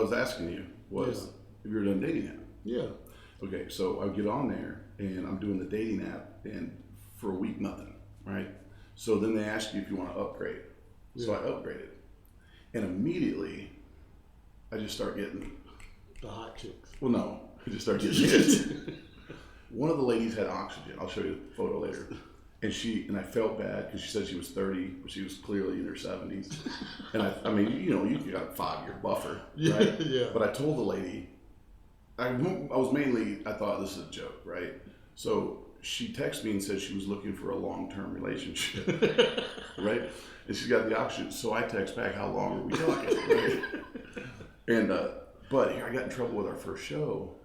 was asking you was if you're done dating app. Yeah. Okay, so I get on there and I'm doing the dating app, and for a week nothing, right? So then they ask you if you want to upgrade. So I upgraded, and immediately I just start getting the hot chicks. Well, no, I just start getting hits. One of the ladies had oxygen. I'll show you the photo later. And I felt bad because she said she was 30, but she was clearly in her 70s. And I mean, you got a 5-year buffer, right? Yeah. But I told the lady, I thought this is a joke, right? So she texted me and said she was looking for a long-term relationship, right? And she's got the oxygen. So I text back, how long are we talking, right? And, but here I got in trouble with our first show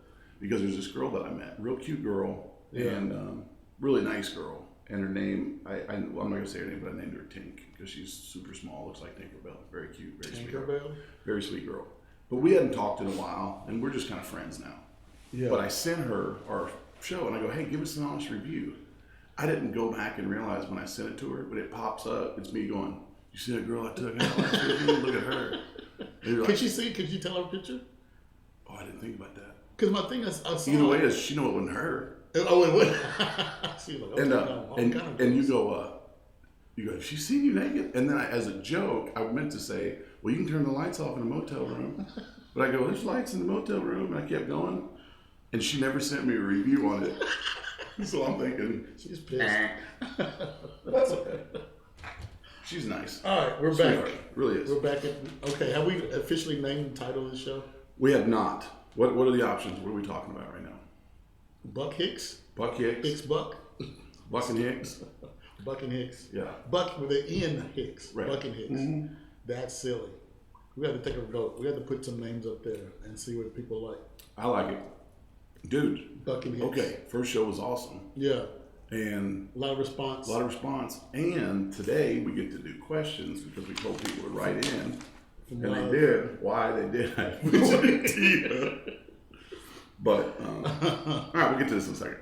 because there's this girl that I met, real cute girl, and really nice girl. And her name, I'm not gonna say her name, but I named her Tink because she's super small, looks like Tinkerbell, very cute, very sweet girl. Very sweet girl. But we hadn't talked in a while, and we're just kind of friends now. Yeah. But I sent her our show, and I go, hey, give us an honest review. I didn't go back and realize when I sent it to her, but it pops up. It's me going, you see that girl I took out last week? Look at her. Could she see? Could you tell her a picture? Oh, I didn't think about that. Because my thing is, I saw. Either way, she know it wasn't her. Oh, it wasn't. And you go, she's seen you naked. And then as a joke, I meant to say, well, you can turn the lights off in a motel room. But I go, there's lights in the motel room. And I kept going. And she never sent me a review on it. So I'm thinking, she's pissed. That's okay. She's nice. All right, we're back. Really is. We're back. Okay, have we officially named the title of the show? We have not. What are the options? What are we talking about right now? Buck Hicks. Buck Hicks. Hicks Buck. Buck and Hicks. Buck and Hicks. Yeah. Buck with an N Hicks. Right. Buck and Hicks. Mm-hmm. That's silly. We have to take a vote. We have to put some names up there and see what people like. I like it. Dude. Buck and Hicks. Okay. First show was awesome. Yeah. And a lot of response. And today we get to do questions because we told people to write in. And they did. Why they did, I have no idea. But all right, we'll get to this in a second.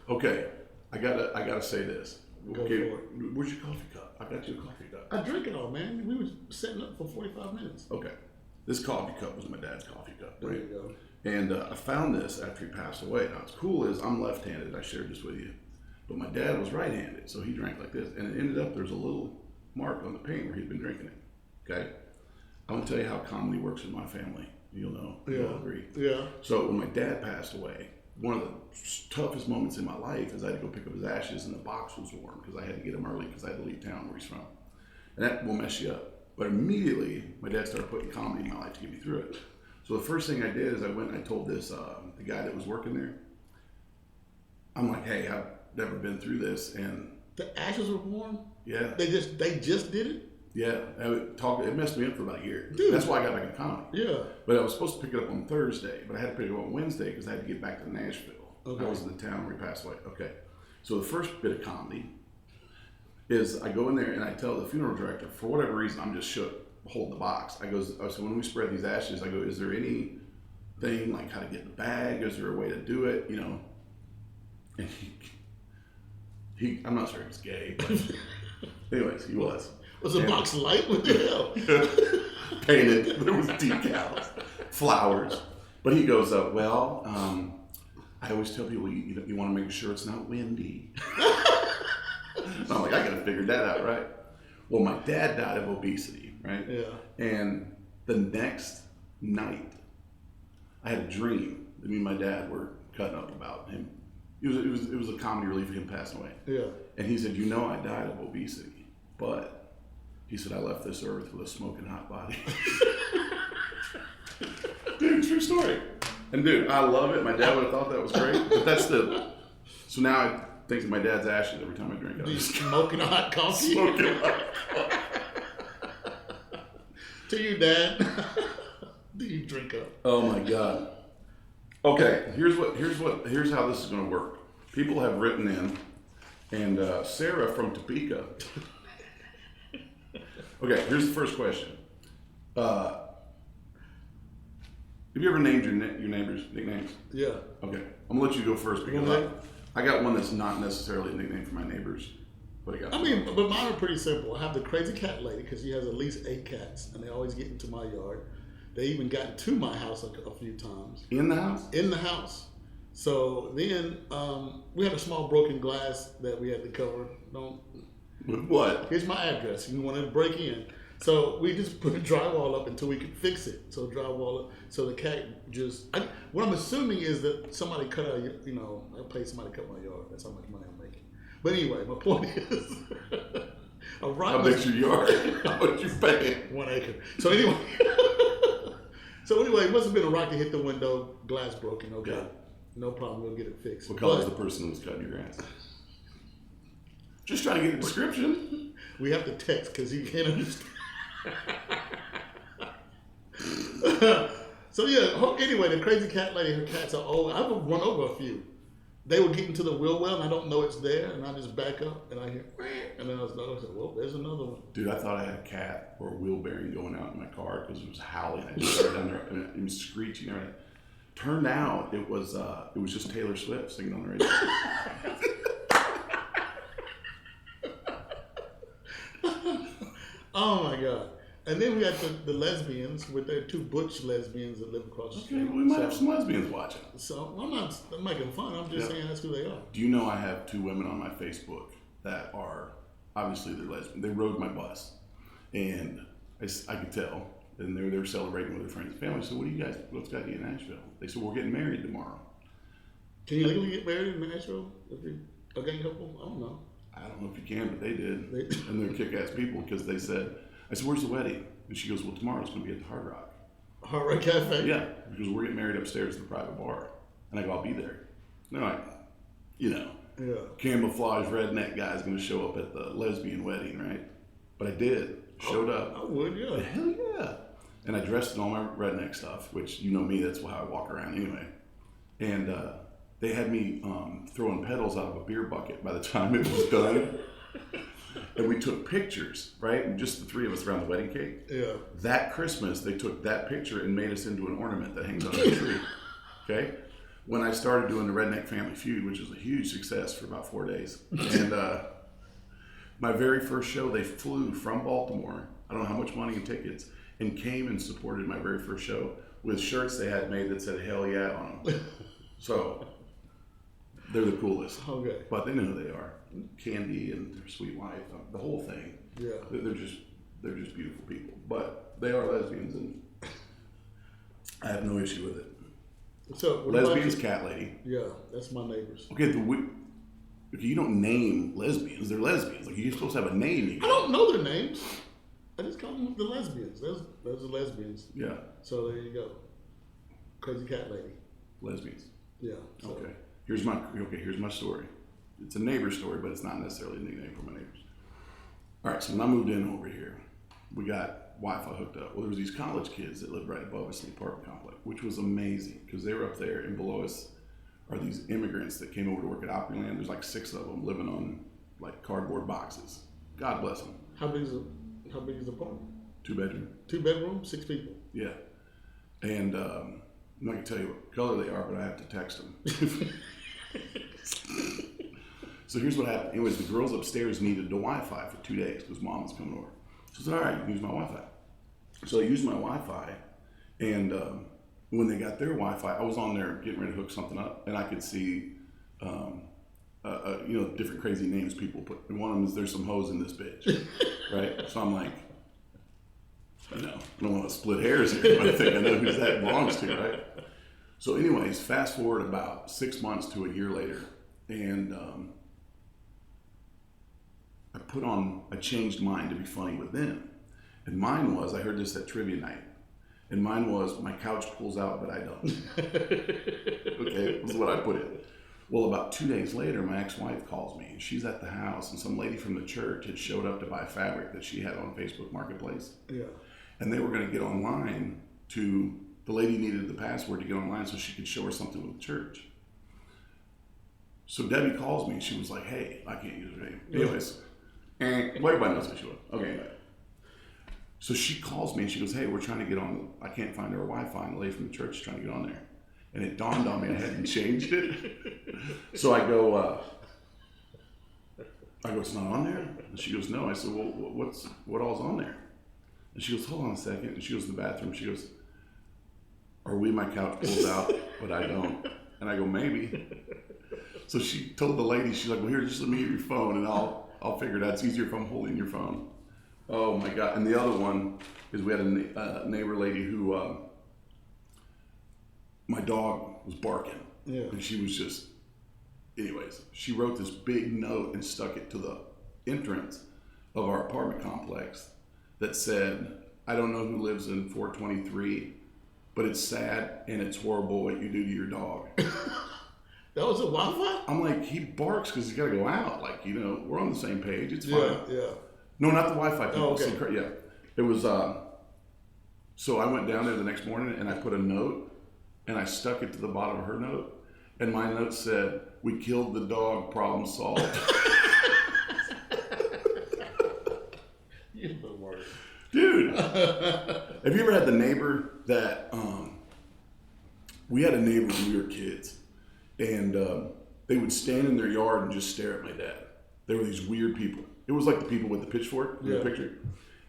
Okay, I gotta say this. Okay, where's your coffee cup? I got you a coffee cup. I drink it all, man. We were setting up for 45 minutes. Okay, this coffee cup was my dad's coffee cup. There you go. And I found this after he passed away. Now what's cool is I'm left-handed. I shared this with you, but my dad was right-handed, so he drank like this, and it ended up there's a little mark on the paint where he'd been drinking it. Okay, I'm gonna tell you how comedy works in my family. You'll know. You'll agree. Yeah. So when my dad passed away, one of the toughest moments in my life is I had to go pick up his ashes, and the box was warm because I had to get him early because I had to leave town where he's from. And that will mess you up. But immediately, my dad started putting comedy in my life to get me through it. So the first thing I did is I went and I told this, the guy that was working there, I'm like, hey, I've never been through this. And the ashes were warm? Yeah. They just did it? Yeah, it messed me up for about a year. Dude. That's why I got back in comedy. Yeah. But I was supposed to pick it up on Thursday, but I had to pick it up on Wednesday because I had to get back to Nashville. Okay. I was in the town where he passed away. Okay. So the first bit of comedy is I go in there and I tell the funeral director, for whatever reason, I'm just shook, hold the box. I said, when we spread these ashes, I go, is there anything like how to get in the bag? Is there a way to do it? And he I'm not sure he was gay, but anyways, he was. Was the box light? What the hell? Painted. There was decals, flowers. But he goes, well, I always tell people you want to make sure it's not windy. And I'm like, I got to figure that out, right? Well, my dad died of obesity, right? Yeah. And the next night, I had a dream that me and my dad were cutting up about him. It was a comedy relief of him passing away. Yeah. And he said, I died of obesity, but he said, I left this earth with a smoking hot body. Dude, true story. And dude, I love it. My dad would have thought that was great. But so now I think of my dad's ashes every time I drink it. Smoking hot coffee? Smoking hot coffee. To you, Dad. Do you drink up? Oh my God. Okay, here's how this is gonna work. People have written in, and Sarah from Topeka. Okay, here's the first question. Have you ever named your neighbors nicknames? Yeah. Okay, I'm gonna let you go first because I got one that's not necessarily a nickname for my neighbors. What do you got? But mine are pretty simple. I have the crazy cat lady because she has at least 8 cats, and they always get into my yard. They even got to my house a few times. In the house? In the house. So then we had a small broken glass that we had to cover. With what? Here's my address. You want to break in. So we just put a drywall up until we could fix it. So drywall up. So the cat just, what I'm assuming is that somebody cut out, I paid somebody to cut my yard. That's how much money I'm making. But anyway, my point is, how big's your yard? How much you paying? 1 acre. So anyway, it must have been a rock that hit the window, glass broken. Okay, yeah. No problem. We'll get it fixed. What color is the person who was cutting your grass? Just trying to get a description. We have to text because he can't understand. So yeah. Anyway, the crazy cat lady, her cats are old. I've run over a few. They were getting to the wheel well, and I don't know it's there, and I just back up, and I hear, and then I said, well, there's another one. Dude, I thought I had a cat or a wheel bearing going out in my car because it was howling. I just started down there, and it was screeching. And turned out it was just Taylor Swift singing on the radio. Oh my God. And then we got the lesbians with their two butch lesbians that live across the street. Okay, we might have some lesbians watching. So I'm not making fun. I'm just saying that's who they are. Do you know I have 2 women on my Facebook that are, obviously they're lesbian. They rode my bus. And I could tell. And they were celebrating with their friends and family. So what's got you in Nashville? They said, we're getting married tomorrow. Can you legally get married in Nashville if you're a gay couple? I don't know. I don't know if you can, but they did. And they're kick-ass people because they said, I said, where's the wedding? And she goes, well, tomorrow's going to be at the Hard Rock. Hard Rock Cafe? Yeah, because we're getting married upstairs in the private bar. And I go, I'll be there. And they're like, camouflage redneck guy's going to show up at the lesbian wedding, right? But I did. Showed up. I would, yeah. Hell yeah. And I dressed in all my redneck stuff, which you know me, that's how I walk around anyway. And they had me throwing petals out of a beer bucket by the time it was done. And we took pictures, right? And just the 3 of us around the wedding cake. Yeah. That Christmas, they took that picture and made us into an ornament that hangs on the tree. Okay? When I started doing the Redneck Family Feud, which was a huge success for about 4 days. And my very first show, they flew from Baltimore, I don't know how much money in tickets, and came and supported my very first show with shirts they had made that said "Hell yeah" on them. So they're the coolest. Okay. But they know who they are. Candy and their sweet wife, the whole thing. Yeah. They're just beautiful people. But they are lesbians, and I have no issue with it. So lesbians, cat lady. Yeah, that's my neighbors. Okay, you don't name lesbians. They're lesbians. Like, you're supposed to have a name. I don't know their names. I just call them the lesbians. Those are lesbians. Yeah. So there you go. Crazy cat lady. Lesbians. Yeah. So. Okay. Here's my story. It's a neighbor story, but it's not necessarily a nickname for my neighbors. All right. So when I moved in over here, we got Wi-Fi hooked up. Well, there was these college kids that lived right above us in the apartment complex, which was amazing because they were up there, and below us are these immigrants that came over to work at Opryland. There's like 6 of them living on like cardboard boxes. God bless them. How big is the apartment? 2 bedroom. 2 bedroom, 6 people. Yeah. And I'm not gonna tell you what color they are, but I have to text them. So here's what happened. Anyways, the girls upstairs needed the Wi-Fi for 2 days because mom was coming over. So I said, all right, you can use my Wi-Fi. So I used my Wi-Fi, and when they got their Wi-Fi, I was on there getting ready to hook something up, and I could see, different crazy names people put. And one of them is, there's some hoes in this bitch, right? So I'm like, I don't want to split hairs here, but I think I know who that belongs to, right? So anyways, fast forward about 6 months to a year later, and I changed mine to be funny with them. And mine was, I heard this at trivia night, and mine was, my couch pulls out, but I don't. Okay, that's what I put in. Well, about 2 days later, my ex-wife calls me, and she's at the house, and some lady from the church had showed up to buy fabric that she had on Facebook Marketplace. Yeah. And they were going to get online the lady needed the password to get online so she could show her something with the church. So Debbie calls me, and she was like, hey, I can't use her name. Anyways, well, everybody knows who she was. Okay, anyway. So she calls me, and she goes, hey, we're trying to get on, I can't find our Wi-Fi, and the lady from the church is trying to get on there. And it dawned on me I hadn't changed it. So I go, it's not on there? And she goes, no. I said, well, what all's on there? And she goes, hold on a second. And she goes to the bathroom. She goes, or my couch pulls out, but I don't. And I go, maybe. So she told the lady, she's like, well, here, just let me get your phone, and I'll figure it out. It's easier if I'm holding your phone. Oh my God. And the other one is we had a neighbor lady who, my dog was barking. Yeah. And she was just, anyways, she wrote this big note and stuck it to the entrance of our apartment complex that said, I don't know who lives in 423, but it's sad and it's horrible what you do to your dog. That was a Wi-Fi? I'm like, he barks because he's got to go out. Like, you know, we're on the same page. It's fine. Yeah. No, not the Wi-Fi people. Oh, okay. Yeah. It was, so I went down there the next morning and I put a note and I stuck it to the bottom of her note. And my note said, we killed the dog, problem solved. You're the worst. Dude, have you ever had the neighbor that, we had a neighbor when we were kids. And they would stand in their yard and just stare at my dad. They were these weird people. It was like the people with the pitchfork in the picture.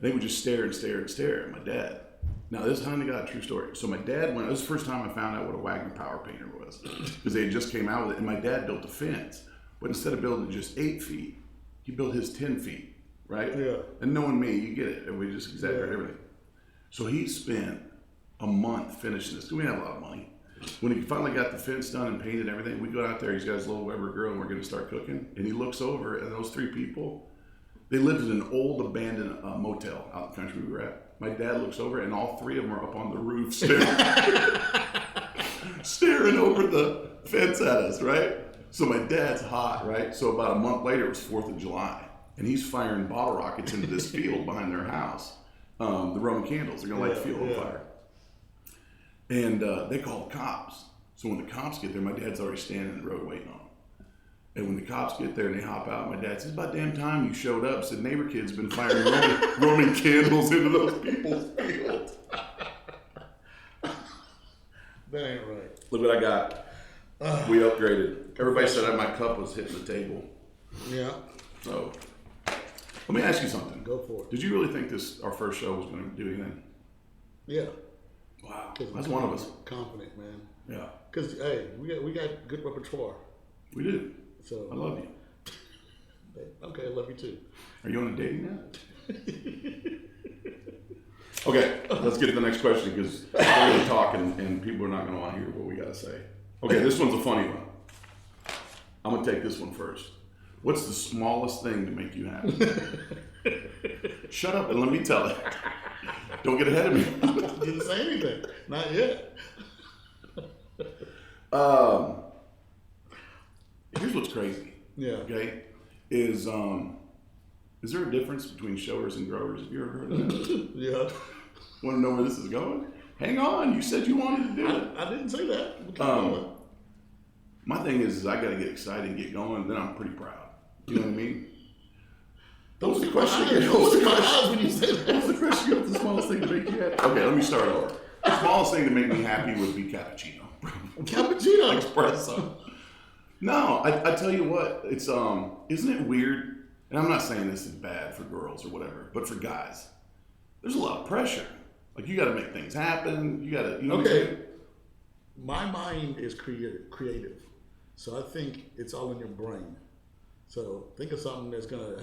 They would just stare and stare and stare at my dad. Now, this is honey to God, true story. So my dad, this was the first time I found out what a Wagner power painter was. Because they had just came out with it. And my dad built a fence. But instead of building just 8 feet, he built his 10 feet, right? Yeah. And knowing me, you get it. And we just exaggerate everything. So he spent a month finishing this. We didn't have a lot of money. When he finally got the fence done and painted everything, we go out there, he's got his little Weber grill, and we're going to start cooking. And he looks over, and those 3 people, they lived in an old abandoned motel out in the country we were at. My dad looks over, and all 3 of them are up on the roof staring over the fence at us, right? So my dad's hot, right? So about a month later, it was 4th of July, and he's firing bottle rockets into this field behind their house. The Roman candles, they're going to light the field on fire. And they call the cops. So when the cops get there, my dad's already standing in the road waiting on them. And when the cops get there and they hop out, my dad says, about damn time you showed up. Said, neighbor kid's been firing Roman candles into those people's fields. That ain't right. Look what I got. We upgraded. Everybody said that my cup was hitting the table. Yeah. So let me ask you something. Go for it. Did you really think our first show was going to do anything? Yeah. Wow, that's one of us. Confident, man. Yeah. Because hey, we got good repertoire. We do. So I love you. Okay, I love you too. Are you on a dating app? Okay, let's get to the next question because we're going to talk and people are not going to want to hear what we got to say. Okay, this one's a funny one. I'm going to take this one first. What's the smallest thing to make you happy? Shut up and let me tell it. Don't get ahead of me. Didn't say anything. Not yet. Here's what's crazy. Yeah. Okay. Is there a difference between showers and growers? Have you ever heard of that? Yeah. Want to know where this is going? Hang on. You said you wanted to do it. I didn't say that. My thing is I got to get excited and get going. Then I'm pretty proud. You know what I mean? What was the question again? What was the question? When you said that? What was the question? What's the smallest thing to make you happy? Okay, let me start over. The smallest thing to make me happy would be cappuccino. Cappuccino? Espresso. No, I tell you what, it's isn't it weird? And I'm not saying this is bad for girls or whatever, but for guys, there's a lot of pressure. Like you got to make things happen. You got to, you know. Okay. What I'm saying? My mind is creative, so I think it's all in your brain. So think of something that's gonna,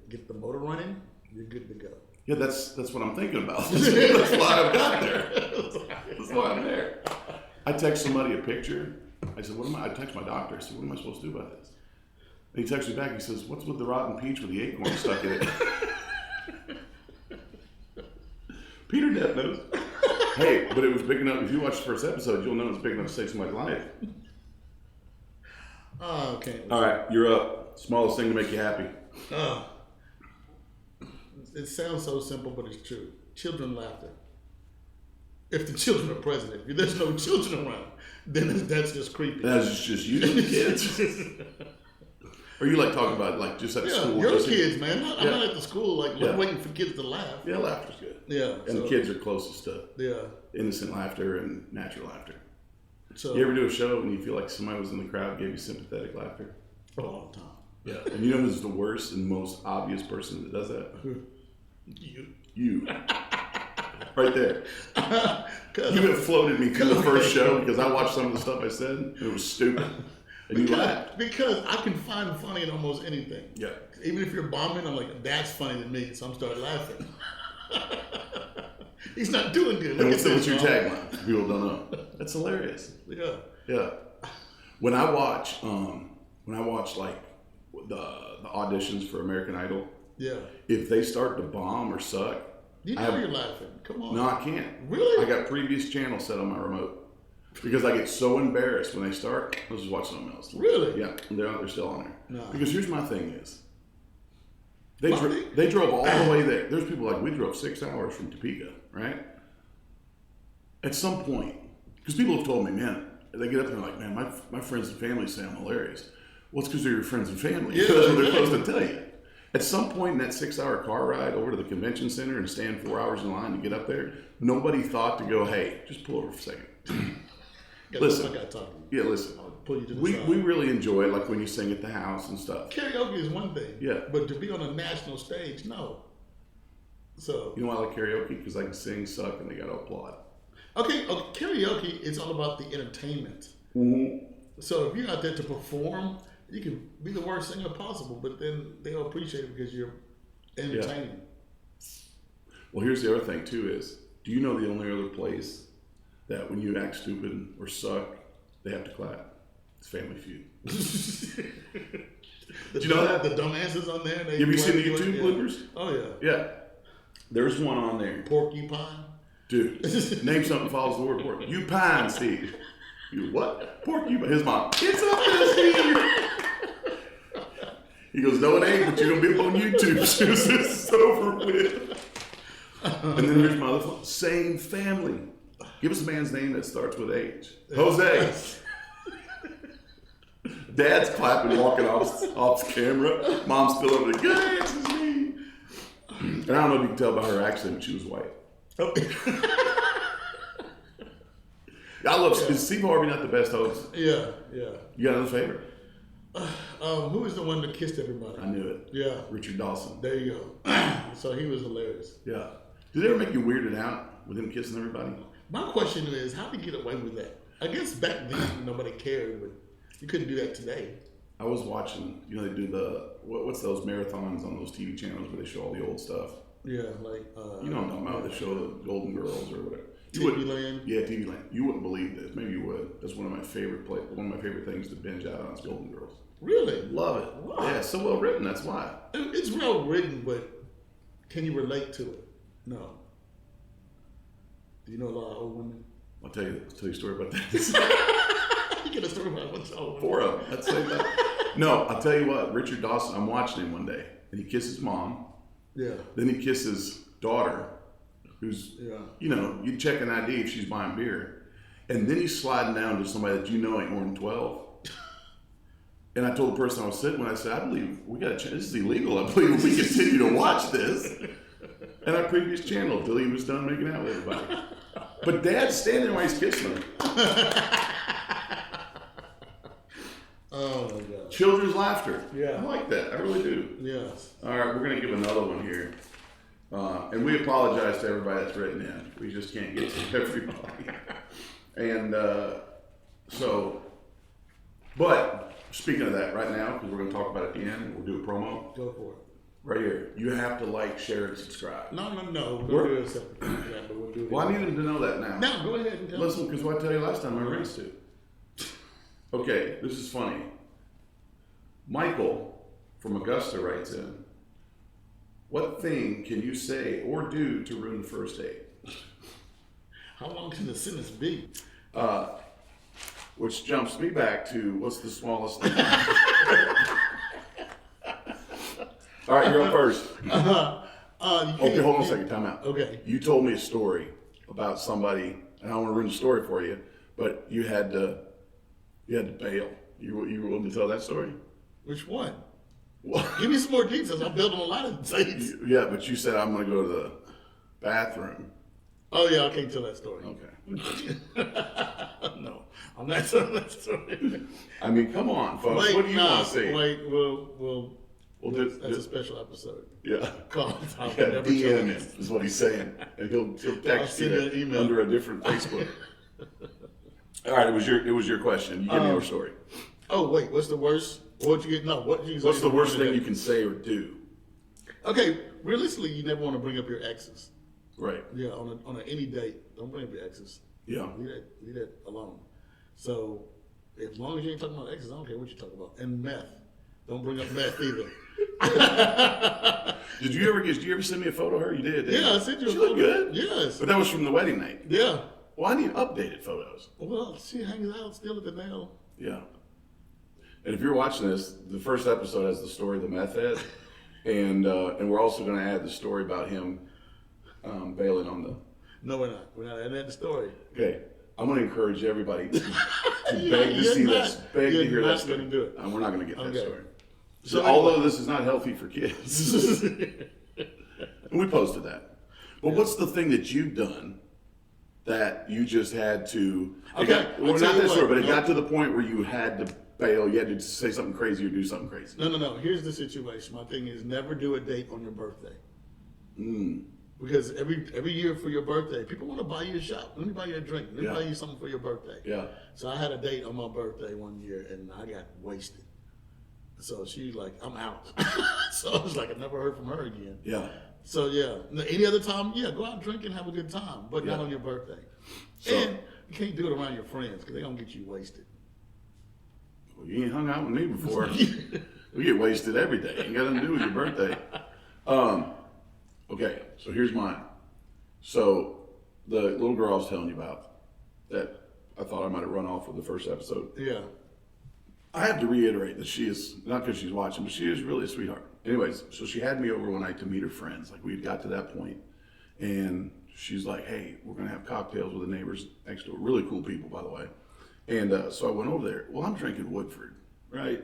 get the motor running. You're good to go. Yeah, that's what I'm thinking about. That's why I've got there. That's why I'm there. I text somebody a picture. I said, I text my doctor. I said, what am I supposed to do about this? And he texts me back. He says, what's with the rotten peach with the acorn stuck in it? Peter Depp knows. Hey, but it was big enough. If you watch the first episode, you'll know it's big enough to save somebody's life. Oh, okay. All right, you're up. Smallest thing to make you happy. It sounds so simple, but it's true. Children laughter. If the children are present, if there's no children around, then that's just creepy. That's just you and the kids. Or you like talking about like just at school? Your kids, man. I'm not at the school waiting for kids to laugh. Yeah, laughter's good. Yeah, and the kids are closest to innocent innocent laughter and natural laughter. So you ever do a show and you feel like somebody was in the crowd gave you sympathetic laughter? All the time. Yeah. And you know who's the worst and most obvious person that does that? You. Right there. You have floated me through the first show because I watched some of the stuff I said. And it was stupid. And you laughed. Because I can find funny in almost anything. Yeah. Even if you're bombing, I'm like, that's funny to me. So I'm starting laughing. He's not doing good. And what's your tagline? People don't know. That's hilarious. Yeah. Yeah. When I watch like the auditions for American Idol, yeah, if they start to bomb or suck, you're laughing. Come on. No, I can't. Really? I got previous channel set on my remote because I get so embarrassed when they start. Let's just watch something else. Really? Yeah, they're still on there. No. Because here's my thing is, they drove all the way there. There's people like, we drove 6 hours from Topeka, right? At some point, because people have told me, man, they get up there and like, man, my friends and family say I'm hilarious. Well, it's because they're your friends and family. Yeah, That's what they're supposed to tell you. At some point in that 6-hour car ride over to the convention center and stand 4 hours in line to get up there, nobody thought to go, hey, just pull over for a second. Listen. Yeah, listen. I'll pull you to the we side. really enjoy it, like when you sing at the house and stuff. Karaoke is one thing. Yeah. But to be on a national stage, no. So. You know why I like karaoke? Because I can sing, suck, and they got to applaud. Okay, karaoke is all about the entertainment. Mm-hmm. So if you're out there to perform, you can be the worst singer possible, but then they'll appreciate it because you're entertaining. Yeah. Well, here's the other thing too is, do you know the only other place that when you act stupid or suck, they have to clap? It's Family Feud. Do you know that? The dumb answers on there? Have you seen the YouTube bloopers? Oh, yeah. Yeah. There's one on there. Porcupine? Dude, name something that follows the word pork. You pine, Steve. You what? Porcupine. His mom, it's up there, Steve. He goes, no, it ain't, but you're going to be up on YouTube as soon as this is over with. And then here's my other one. Same family. Give us a man's name that starts with H. Jose. Dad's clapping, walking off camera. Mom's still over there. Good, this is me. And I don't know if you can tell by her accent, but she was white. I love. Is Steve Harvey not the best host? Yeah. You got another favorite? Who is the one that kissed everybody? I knew it. Yeah. Richard Dawson. There you go. So he was hilarious. Yeah. Did it ever make you weirded out with him kissing everybody? My question is, how did he get away with that? I guess back then nobody cared, but you couldn't do that today. I was watching, they do what's those marathons on those TV channels where they show all the old stuff? Yeah, like... you know what I'm talking about, they show the Golden Girls or whatever. TV Land? Yeah, TV Land. You wouldn't believe this. Maybe you would. That's one of my favorite things to binge out on is Golden Girls. Really? Love it. Wow. Yeah, it's so well written, that's why. It's well written, but can you relate to it? No. Do you know a lot of old women? I'll tell you a story about that. You get a story about a bunch of old women. 4 of them. Let's say that. No, I'll tell you what. Richard Dawson, I'm watching him one day, and he kisses mom. Yeah. Then he kisses daughter, who's, you check an ID if she's buying beer. And then he's sliding down to somebody that ain't more than 12. And I told the person I was sitting with, I said, I believe we got to change. This is illegal. I believe we continue to watch this. And our previous channel until he was done making out with everybody. But Dad's standing there while he's kissing her. Oh my God. Children's laughter. Yeah. I like that. I really do. Yes. All right, we're going to give another one here. And we apologize to everybody that's written in. We just can't get to everybody. And but speaking of that right now, because we're going to talk about it at the end, we'll do a promo. Go for it. Right here. You have to like, share, and subscribe. No. We'll do it separate. Yeah, but we'll do it. Well, I need them to know that now. No, go ahead and tell them. Listen, because what I tell you last time, I rinsed to. Okay, this is funny. Michael from Augusta writes in, what thing can you say or do to ruin the first date? How long can the sentence be? Which jumps me back to, what's the smallest thing? All right, you're up first. Okay, hold on a second, time out. Okay. You told me a story about somebody, and I don't want to ruin the story for you, but you had to bail. You were willing to tell that story? Which one? Well, give me some more details. I'm building a lot of things. Yeah, but you said I'm going to go to the bathroom. Oh, yeah, I can't tell that story. Okay. No, I'm not telling that story. I mean, come on, folks. Wait, what do you want to see? Wait, well, Well, that's a special episode. Yeah. Called Yeah, DM him is what he's saying, and he'll text send you you an email under a different Facebook. All right, it was your question. You give me your story. Oh wait, what's the worst? What you get? No, what you? What's the worst thing you can say or do? Okay, realistically, you never want to bring up your exes. Right. Yeah, on any date, don't bring up your exes. Yeah. Leave that alone. So, as long as you ain't talking about exes, I don't care what you talk about. And meth, don't bring up meth either. Did you ever send me a photo of her? You did. Yeah, I sent you a she photo. She looked good. Yes. But that was from the wedding night. Yeah. Well, I need updated photos. Well, she hangs out still at the nail. Yeah. And if you're watching this, the first episode has the story of the meth head, and we're also going to add the story about him bailing on the. No, we're not. We're not adding that story. Okay, I'm going to encourage everybody to beg to see this, beg to hear that story. Do it. We're not going to get that story. So although this is not healthy for kids, and we posted that. But what's the thing that you've done that you just had to? Okay, Not that story, but it got to the point where you had to bail. You had to say something crazy or do something crazy. No. Here's the situation. My thing is never do a date on your birthday. Mm. Because every year for your birthday, people want to buy you a shot. Let me buy you a drink. Let me buy you something for your birthday. Yeah. So I had a date on my birthday one year, and I got wasted. So she's like, I'm out. So I was like, I never heard from her again. Yeah. So yeah, any other time, go out drink and have a good time, but not on your birthday. So, and you can't do it around your friends because they're gonna get you wasted. Well, you ain't hung out with me before. We get wasted every day. Ain't got nothing to do with your birthday. Okay, so here's mine. So the little girl I was telling you about that I thought I might have run off with the first episode. Yeah. I have to reiterate that she is, not because she's watching, but she is really a sweetheart. Anyways, so she had me over one night to meet her friends. Like we had got to that point, and she's like, "Hey, we're gonna have cocktails with the neighbors next door. Really cool people, by the way." And so I went over there. Well, I'm drinking Woodford, right?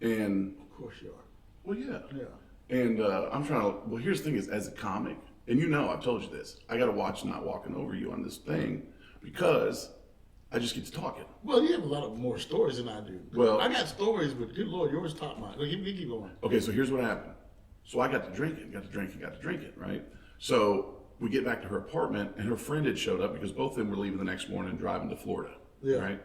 And of course you are. Well, yeah. Yeah. And I'm trying to. Well, here's the thing: is as a comic, and I've told you this. I got to watch not walking over you on this thing because I just get to talking. Well, you have a lot of more stories than I do. Well, I got stories, but good Lord, yours top mine. Keep going. Okay, so here's what happened. So I got to drinking, right? So we get back to her apartment, and her friend had showed up because both of them were leaving the next morning and driving to Florida, right?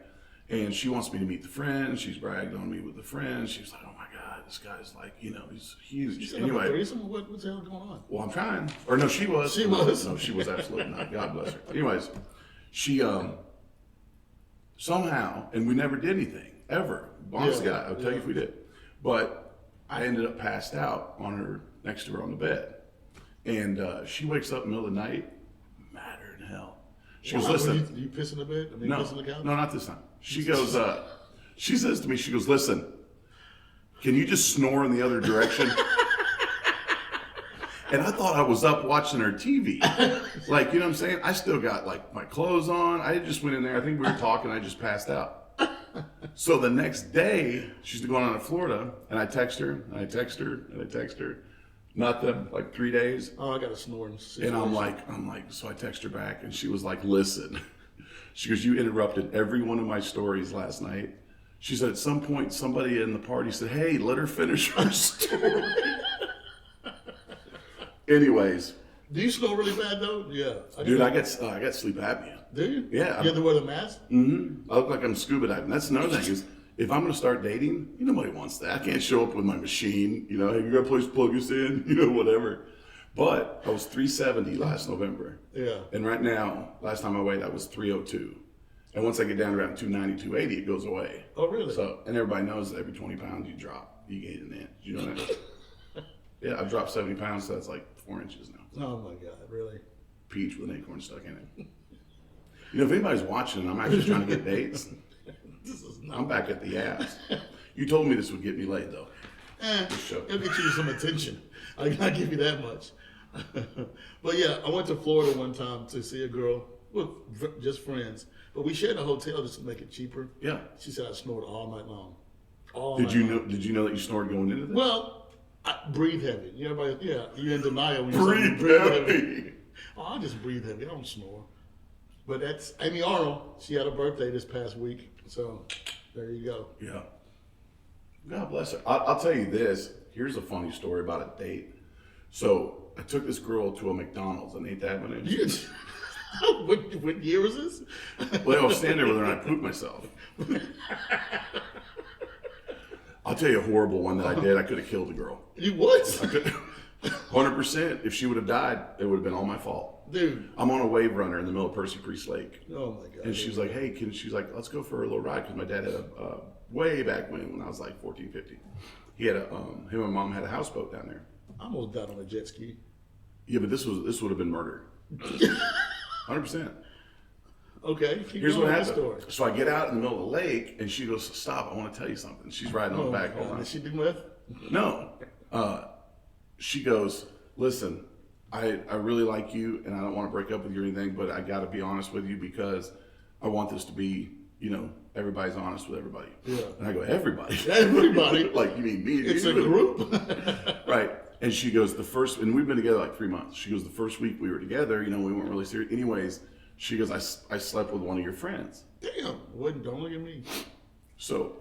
And she wants me to meet the friend. She's bragged on me with the friend. She was like, "Oh my God, this guy's like, he's huge." Anyway, what's the hell going on? Well, I'm trying. Or no, she was. She was. No, she was absolutely not. God bless her. Anyways, she somehow, and we never did anything ever. Honest to God, I'll tell you if we did. But I ended up passed out on her, next to her on the bed, and she wakes up in the middle of the night, madder than hell. She goes, "Listen, you piss in the bed? No, piss in the couch? No, not this time." She goes, she says to me, she goes, "Listen, can you just snore in the other direction?" And I thought I was up watching her TV. Like, you know what I'm saying? I still got like my clothes on. I just went in there. I think we were talking. I just passed out. So the next day, she's going on to Florida, and I text her, and I text her, and I text her. Nothing, like 3 days. Oh, I got a snoring situation. And I'm like, so I text her back, and she was like, "Listen." She goes, "You interrupted every one of my stories last night." She said, at some point, somebody in the party said, "Hey, let her finish her story." Anyways. Do you snore really bad though? Yeah. Dude, I got sleep apnea. Do you? Yeah. You have to wear the mask? Mm-hmm. I look like I'm scuba diving. That's another thing is, if I'm going to start dating, nobody wants that. I can't show up with my machine. Hey, you got a place to plug us in? Whatever. But I was 370 last November. Yeah. And right now, last time I weighed, I was 302. And once I get down to around 290, 280, it goes away. Oh, really? So, and everybody knows that every 20 pounds you drop, you gain an inch. You know that? Yeah, I've dropped 70 pounds, so that's like 4 inches now. Oh my God, really? Peach with an acorn stuck in it. If anybody's watching and I'm actually trying to get dates, I'm back at the ass. You told me this would get me laid, though. It'll get you some attention. I'll give you that much. But yeah, I went to Florida one time to see a girl, just friends. But we shared a hotel just to make it cheaper. Yeah. She said I snored all night long. Did you know that you snored going into this? Well, I breathe heavy. You're in denial when you breathe heavy. Oh, I just breathe heavy. I don't snore. But that's Amy Arnold. She had a birthday this past week. So there you go. Yeah. God bless her. I'll tell you this. here's a funny story about a date. So I took this girl to a McDonald's on 8th Avenue. What year was this? Well, I was standing there with her and I pooped myself. I'll tell you a horrible one that I did. I could have killed the girl. You would? I could, 100%. If she would have died, it would have been all my fault. Dude. I'm on a wave runner in the middle of Percy Priest Lake. Oh my God. And she's like, hey, she's like, let's go for a little ride. Because my dad had a, way back when I was like 14, 15. He had him and mom had a houseboat down there. I almost died on a jet ski. Yeah, but this would have been murder. 100%. Okay. Here's what happened. So I get out in the middle of the lake, and she goes, "Stop! I want to tell you something." She's riding on the back. Is she been with? No. She goes, "Listen, I really like you, and I don't want to break up with you or anything, but I got to be honest with you because I want this to be, everybody's honest with everybody." Yeah. And I go, "Everybody? Everybody? Like you mean me? It's a group, right?" And she goes, and we've been together like 3 months. She goes, the first week we were together, we weren't really serious. Anyways, she goes, I slept with one of your friends. Damn, don't look at me. So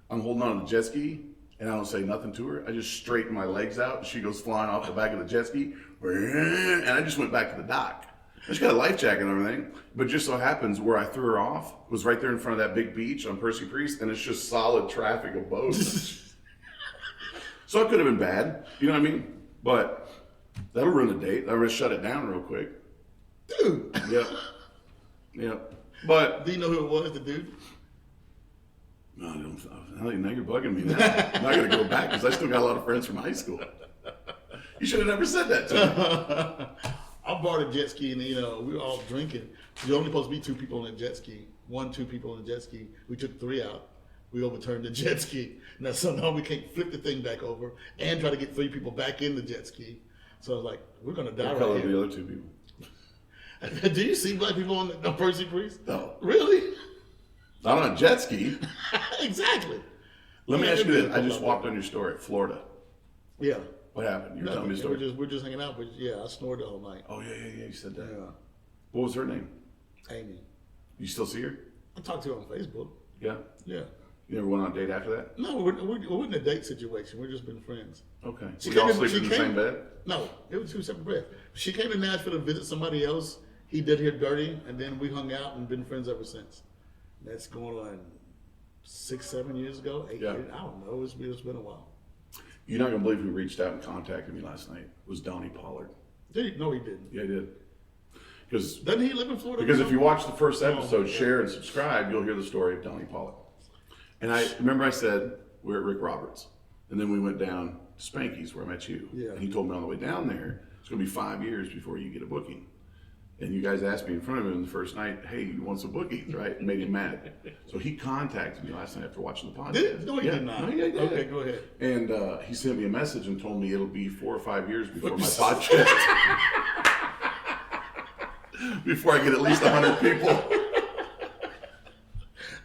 I'm holding on to the jet ski, and I don't say nothing to her. I just straighten my legs out, and she goes flying off the back of the jet ski, and I just went back to the dock. She's got a life jacket and everything, but just so happens where I threw her off was right there in front of that big beach on Percy Priest, and it's just solid traffic of boats. So it could have been bad, you know what I mean? But that'll ruin a date. I'm gonna shut it down real quick. Dude. Yep. But do you know who it was, the dude? No, I don't. Now you're bugging me. Now I'm not gonna go back because I still got a lot of friends from high school. You should have never said that to me. I bought a jet ski, and we were all drinking. You're only supposed to be 2 people on a jet ski. 2 people on a jet ski. We took 3 out. We overturned the jet ski. Now somehow we can't flip the thing back over and try to get 3 people back in the jet ski. So I was like, we're gonna die what color right are here. the other 2 people? Do you see black people on the Percy Priest? No. Really? Not on a jet ski. Exactly. Let me ask you this. I just walked on your story. Florida. Yeah. What happened? You're telling me a story. We're just hanging out, but yeah, I snored all night. Oh yeah. You said that. Yeah. What was her name? Amy. You still see her? I talked to her on Facebook. Yeah. Yeah. You never went on a date after that? No, we're in a date situation. We've just been friends. Okay. She Were y'all sleeping in the same bed? No, it was 2 separate beds. She came to Nashville to visit somebody else. He did her dirty, and then we hung out and been friends ever since. That's going on 6, 7 years ago, 8 years. I don't know. It's been a while. You're not gonna believe who reached out and contacted me last night. It was Donnie Pollard. Did he? No, he didn't. Yeah, he did. Doesn't he live in Florida? Because if you watch the first episode, share and subscribe, you'll hear the story of Donnie Pollard. And I remember I said, we're at Rick Roberts. And then we went down to Spanky's where I met you. Yeah. And he told me on the way down there, it's going to be 5 years before you get a booking. And you guys asked me in front of him the first night, hey, you want some bookings, right? And made him mad. So he contacted me last night after watching the podcast. Did? No, he did not. No, he did. Okay, go ahead. And he sent me a message and told me it'll be 4 or 5 years before my podcast. Before I get at least 100 people.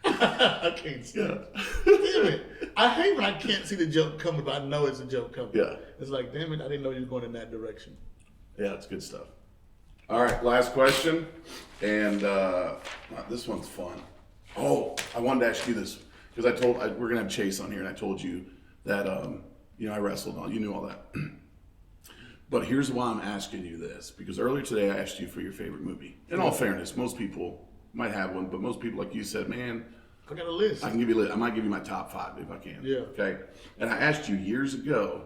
I can't see it. Damn it. I hate when I can't see the joke coming, but I know it's a joke coming. Yeah. It's like, damn it, I didn't know you were going in that direction. Yeah, it's good stuff. All right, last question. And this one's fun. Oh, I wanted to ask you this because we're going to have Chase on here, and I told you that, I wrestled on. You knew all that. But here's why I'm asking you this. Because earlier today, I asked you for your favorite movie. In all fairness, most people might have one, but most people, like you said, man, I got a list. I can give you a list. I might give you my top 5 if I can. Yeah. Okay. And I asked you years ago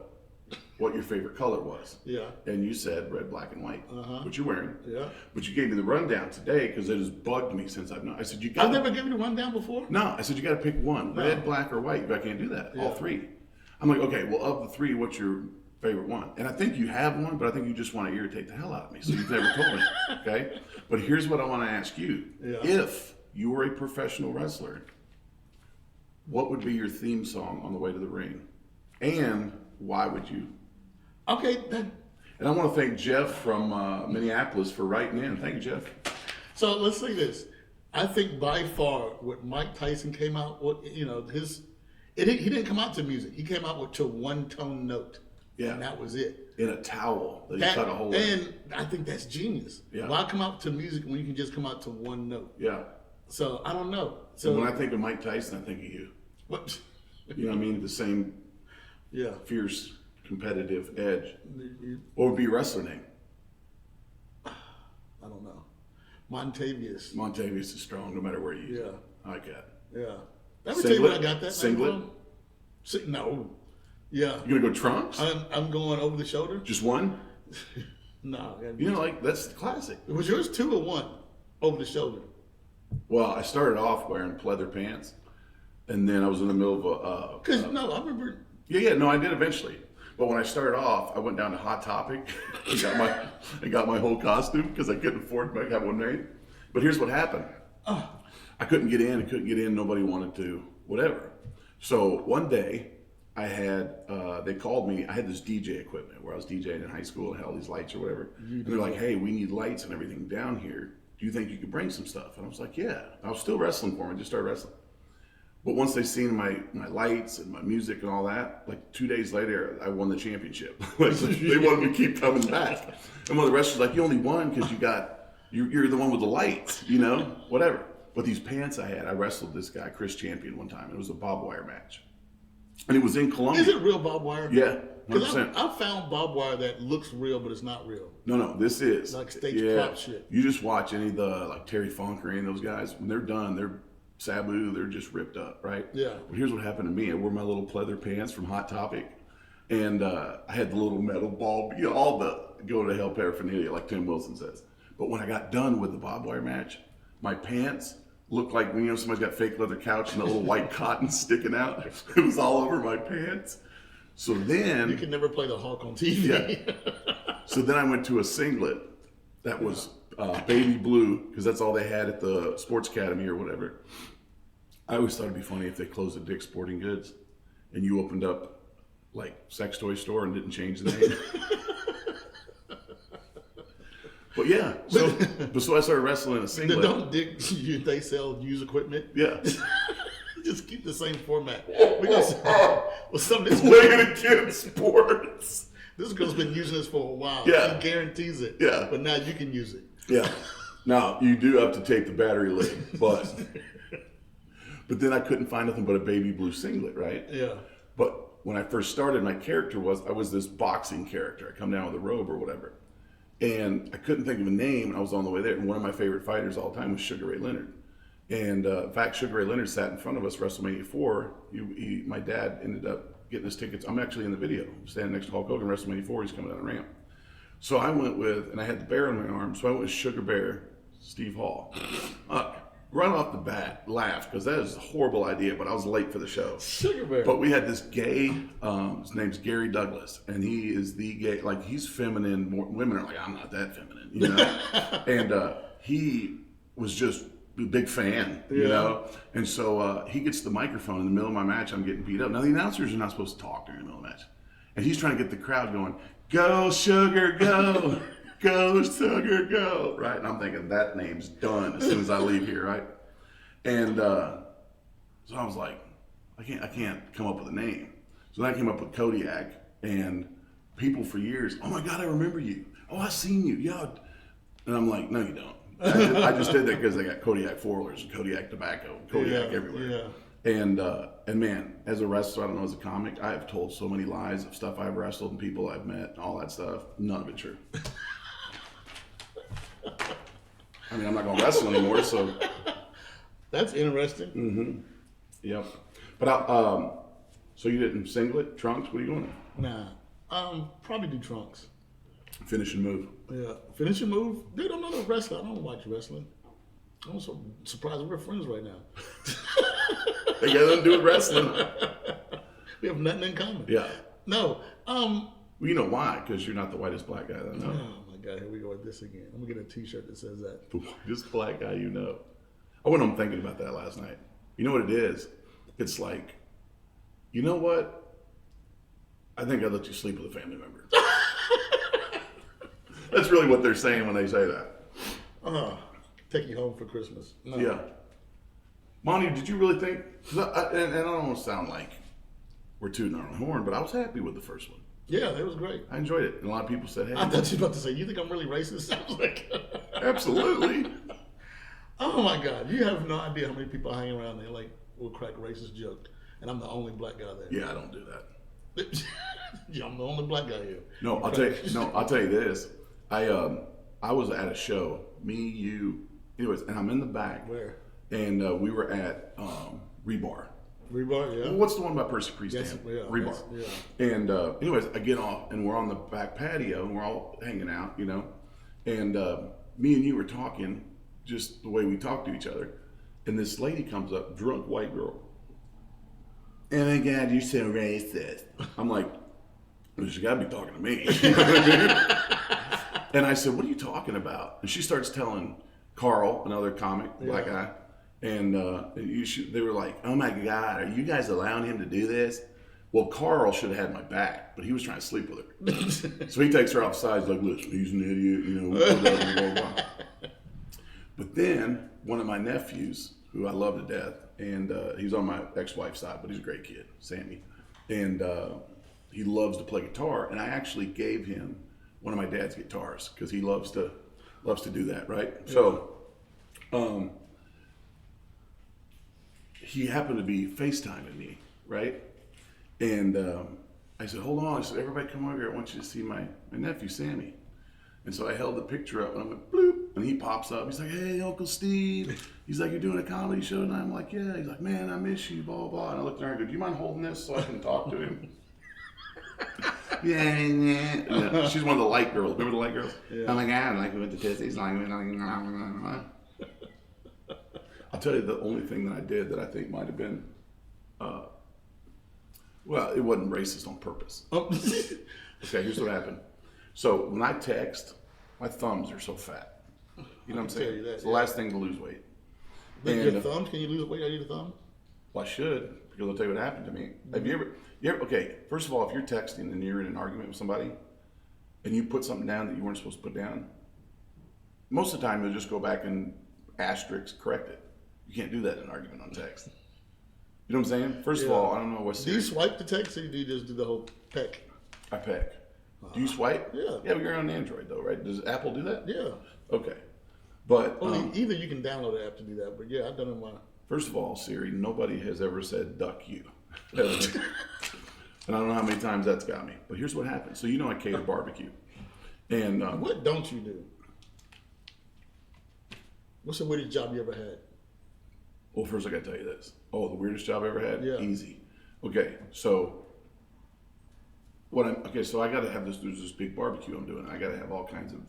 what your favorite color was. Yeah. And you said red, black, and white, which you're wearing. Yeah. But you gave me the rundown today because it has bugged me since I've known. I said, I've never given you a rundown before? No. I said, you got to pick one, red, black, or white. I can't do that. All 3. I'm like, okay, well, of the 3, what's your favorite one? And I think you have one, but I think you just want to irritate the hell out of me. So you've never told me. Okay. But here's what I want to ask you. Yeah. If you were a professional wrestler, what would be your theme song on the way to the ring? And why would you? Okay. And I want to thank Jeff from Minneapolis for writing in. Thank you, Jeff. So let's say this. I think by far what Mike Tyson came out, he didn't come out to music. He came out to one tone note. Yeah. And that was it. In a towel that he cut a hole in. And I think that's genius. Yeah. Why come out to music when you can just come out to one note? Yeah. So I don't know. So and when I think of Mike Tyson, I think of you. What? You know what I mean? The same Yeah. fierce competitive edge. What would be your wrestler name? I don't know. Montavious. Montavious is strong no matter where you use Yeah. it. I like that. Yeah. Let me tell you where I got that Singlet? name from. No. Yeah. You gonna go trunks? I'm going over the shoulder. Just one? No. You know, like that's the classic. Was yours 2 or 1 over the shoulder? Well, I started off wearing pleather pants, and then I was in the middle of Because no, I remember. Yeah, no, I did eventually. But when I started off, I went down to Hot Topic and got my whole costume because I couldn't afford to have one made. But here's what happened. I couldn't get in. Nobody wanted to, whatever. So one day, I had, they called me. I had this DJ equipment where I was DJing in high school and had all these lights or whatever. And they're like, hey, we need lights and everything down here. Do you think you could bring some stuff? And I was like, yeah. I was still wrestling for them. I just started wrestling. But once they seen my lights and my music and all that, like 2 days later, I won the championship. Like, they wanted me to keep coming back. And one of the wrestlers was like, you only won because you're the one with the lights, you know, whatever. But these pants I wrestled this guy, Chris Champion, one time. It was a barbed wire match. And it was in Columbia. Is it real barbed wire? Yeah, 100%. Because I found barbed wire that looks real, but it's not real. No, this is. Like stage prop shit. You just watch any of the, like Terry Funk or any of those guys, when they're done, they're Sabu, they're just ripped up, right? Yeah. But here's what happened to me. I wore my little pleather pants from Hot Topic, and I had the little metal ball, you know, all the go to hell paraphernalia, like Tim Wilson says. But when I got done with the barbed wire match, my pants looked like when, you know, somebody's got fake leather couch and a little white cotton sticking out. It was all over my pants. So then... You can never play the Hulk on TV. Yeah. So then I went to a singlet that was baby blue, because that's all they had at the Sports Academy or whatever. I always thought it'd be funny if they closed a Dick's Sporting Goods and you opened up like sex toy store and didn't change the name. But yeah, so I started wrestling in a singlet. They sell used equipment? Yeah. Just keep the same format. Well, some of this Playing against sports. This girl's been using this for a while. Yeah. She guarantees it. Yeah. But now you can use it. Yeah. Now, you do have to take the battery lid, but then I couldn't find nothing but a baby blue singlet, right? Yeah. But when I first started, my character I was this boxing character. I come down with a robe or whatever. And I couldn't think of a name, and I was on the way there. And one of my favorite fighters all the time was Sugar Ray Leonard. And in fact, Sugar Ray Leonard sat in front of us WrestleMania 4. My dad ended up getting us tickets. I'm actually in the video, standing next to Hulk Hogan, WrestleMania 4. He's coming down the ramp. So I went with, and I had the bear on my arm, so I went with Sugar Bear, Steve Hall. Run off the bat, laugh, because that is a horrible idea, but I was late for the show. Sugar Bear. But we had this gay, his name's Gary Douglas, and he is the gay, like he's feminine. Women are like, I'm not that feminine, you know? And he was just a big fan, you know? And so he gets the microphone in the middle of my match. I'm getting beat up. Now, the announcers are not supposed to talk during the middle of the match. And he's trying to get the crowd going, go, Sugar, go. Go, Sugar, go. Right? And I'm thinking, that name's done as soon as I leave here, right? And so I was like, I can't come up with a name. So then I came up with Kodiak, and people for years, oh my God, I remember you. Oh, I seen you. Yeah. And I'm like, no, you don't. I just did that because they got Kodiak 4-wheelers and Kodiak tobacco, Kodiak everywhere. Yeah. And man, as a wrestler, I don't know, as a comic, I have told so many lies of stuff I've wrestled and people I've met and all that stuff. None of it true. I mean, I'm not going to wrestle anymore, so. That's interesting. Mm-hmm. Yep. But so you didn't singlet, trunks? What are you going to? Nah. Probably do trunks. Finish and move. Yeah. Finish and move? Dude, I'm not a wrestler. I don't watch wrestling. I'm so surprised we're friends right now. They got nothing to do with wrestling. We have nothing in common. Yeah. No. Well, you know why? Because you're not the whitest black guy that I know. Oh my God, here we go with this again. I'm gonna get a T-shirt that says that. The whitest black guy you know. I went home thinking about that last night. You know what it is? It's like, you know what? I think I'd let you sleep with a family member. That's really what they're saying when they say that. Take you home for Christmas. No. Yeah. Monty, did you really think? And I don't want to sound like we're tooting our own horn, but I was happy with the first one. Yeah, it was great. I enjoyed it. And a lot of people said, hey. I thought you were about to say, you think I'm really racist? I was like, absolutely. Oh my God. You have no idea how many people hang around there like will crack a racist joke. And I'm the only black guy there. Yeah, I don't do that. I'm the only black guy here. No, I'll tell you this. I was at a show, me, you, anyways, and I'm in the back. Where? And we were at Rebar. Rebar, yeah. What's the one by Percy Priest? Yes, yeah, Rebar. yeah. And anyways, I get off and we're on the back patio and we're all hanging out, you know. And me and you were talking just the way we talk to each other. And this lady comes up, drunk white girl. Oh my God, you're so racist. I'm like, well, she gotta be talking to me. You know what I mean? And I said, what are you talking about? And she starts telling Carl, another comic, black guy, and they were like, oh my God, are you guys allowing him to do this? Well, Carl should have had my back, but he was trying to sleep with her. So he takes her outside, he's like, listen, he's an idiot, you know, blah, blah, blah, blah. But then one of my nephews, who I love to death, and he's on my ex-wife's side, but he's a great kid, Sammy. And he loves to play guitar, and I actually gave him one of my dad's guitars because he loves to do that, right? Yeah. So he happened to be FaceTiming me, right? And I said, hold on. I said, everybody come over here. I want you to see my nephew, Sammy. And so I held the picture up and I went, bloop, and he pops up. He's like, hey, Uncle Steve. He's like, you're doing a comedy show? And I'm like, yeah. He's like, man, I miss you, blah, blah. And I looked at her and I go, do you mind holding this so I can talk to him? Yeah. She's one of the light girls. Remember the light girls? Yeah. Oh my God, like we went to Tizzy's. I'll tell you the only thing that I did that I think might have been, well, it wasn't racist on purpose. Okay, here's what happened. So when I text, my thumbs are so fat. You know what I'm saying? It's the last thing to lose weight. Your thumbs? Can you lose weight out of your thumb? Well, I should, because I'll tell you what happened to me. Have you ever, okay, first of all, if you're texting and you're in an argument with somebody and you put something down that you weren't supposed to put down, most of the time you'll just go back and asterisk correct it. You can't do that in an argument on text. You know what I'm saying? First of all, I don't know what's. Do you swipe the text or do you just do the whole peck? I peck. Do you swipe? Yeah. Yeah, but you're on Android though, right? Does Apple do that? Yeah. Okay. But either you can download the app to do that, but yeah, I've done it on mine. First of all, Siri, nobody has ever said duck you. And I don't know how many times that's got me. But here's what happened. So you know I cater barbecue. And what don't you do? What's the weirdest job you ever had? Well, first I gotta tell you this. Oh, the weirdest job I ever had? Yeah. Easy. Okay, so so I gotta have there's this big barbecue I'm doing. I gotta have all kinds of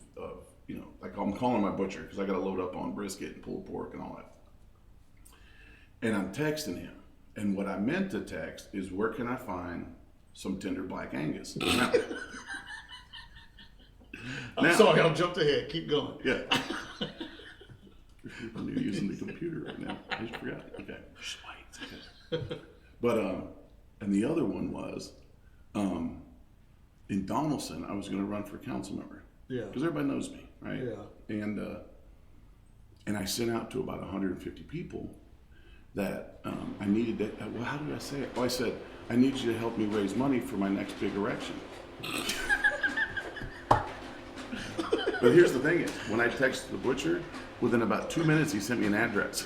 you know, like I'm calling my butcher because I gotta load up on brisket and pulled pork and all that. And I'm texting him. And what I meant to text is, where can I find some tender black Angus? I'm sorry, I jumped ahead. Keep going. Yeah. People are using the computer right now. I just forgot. Okay. Sweet. But and the other one was in Donaldson. I was going to run for council member. Yeah. Because everybody knows me, right? Yeah. And I sent out to about 150 people that I needed to. Well, how did I say it? Oh, I said, I need you to help me raise money for my next big erection. But here's the thing is, when I texted the butcher, within about 2 minutes, he sent me an address.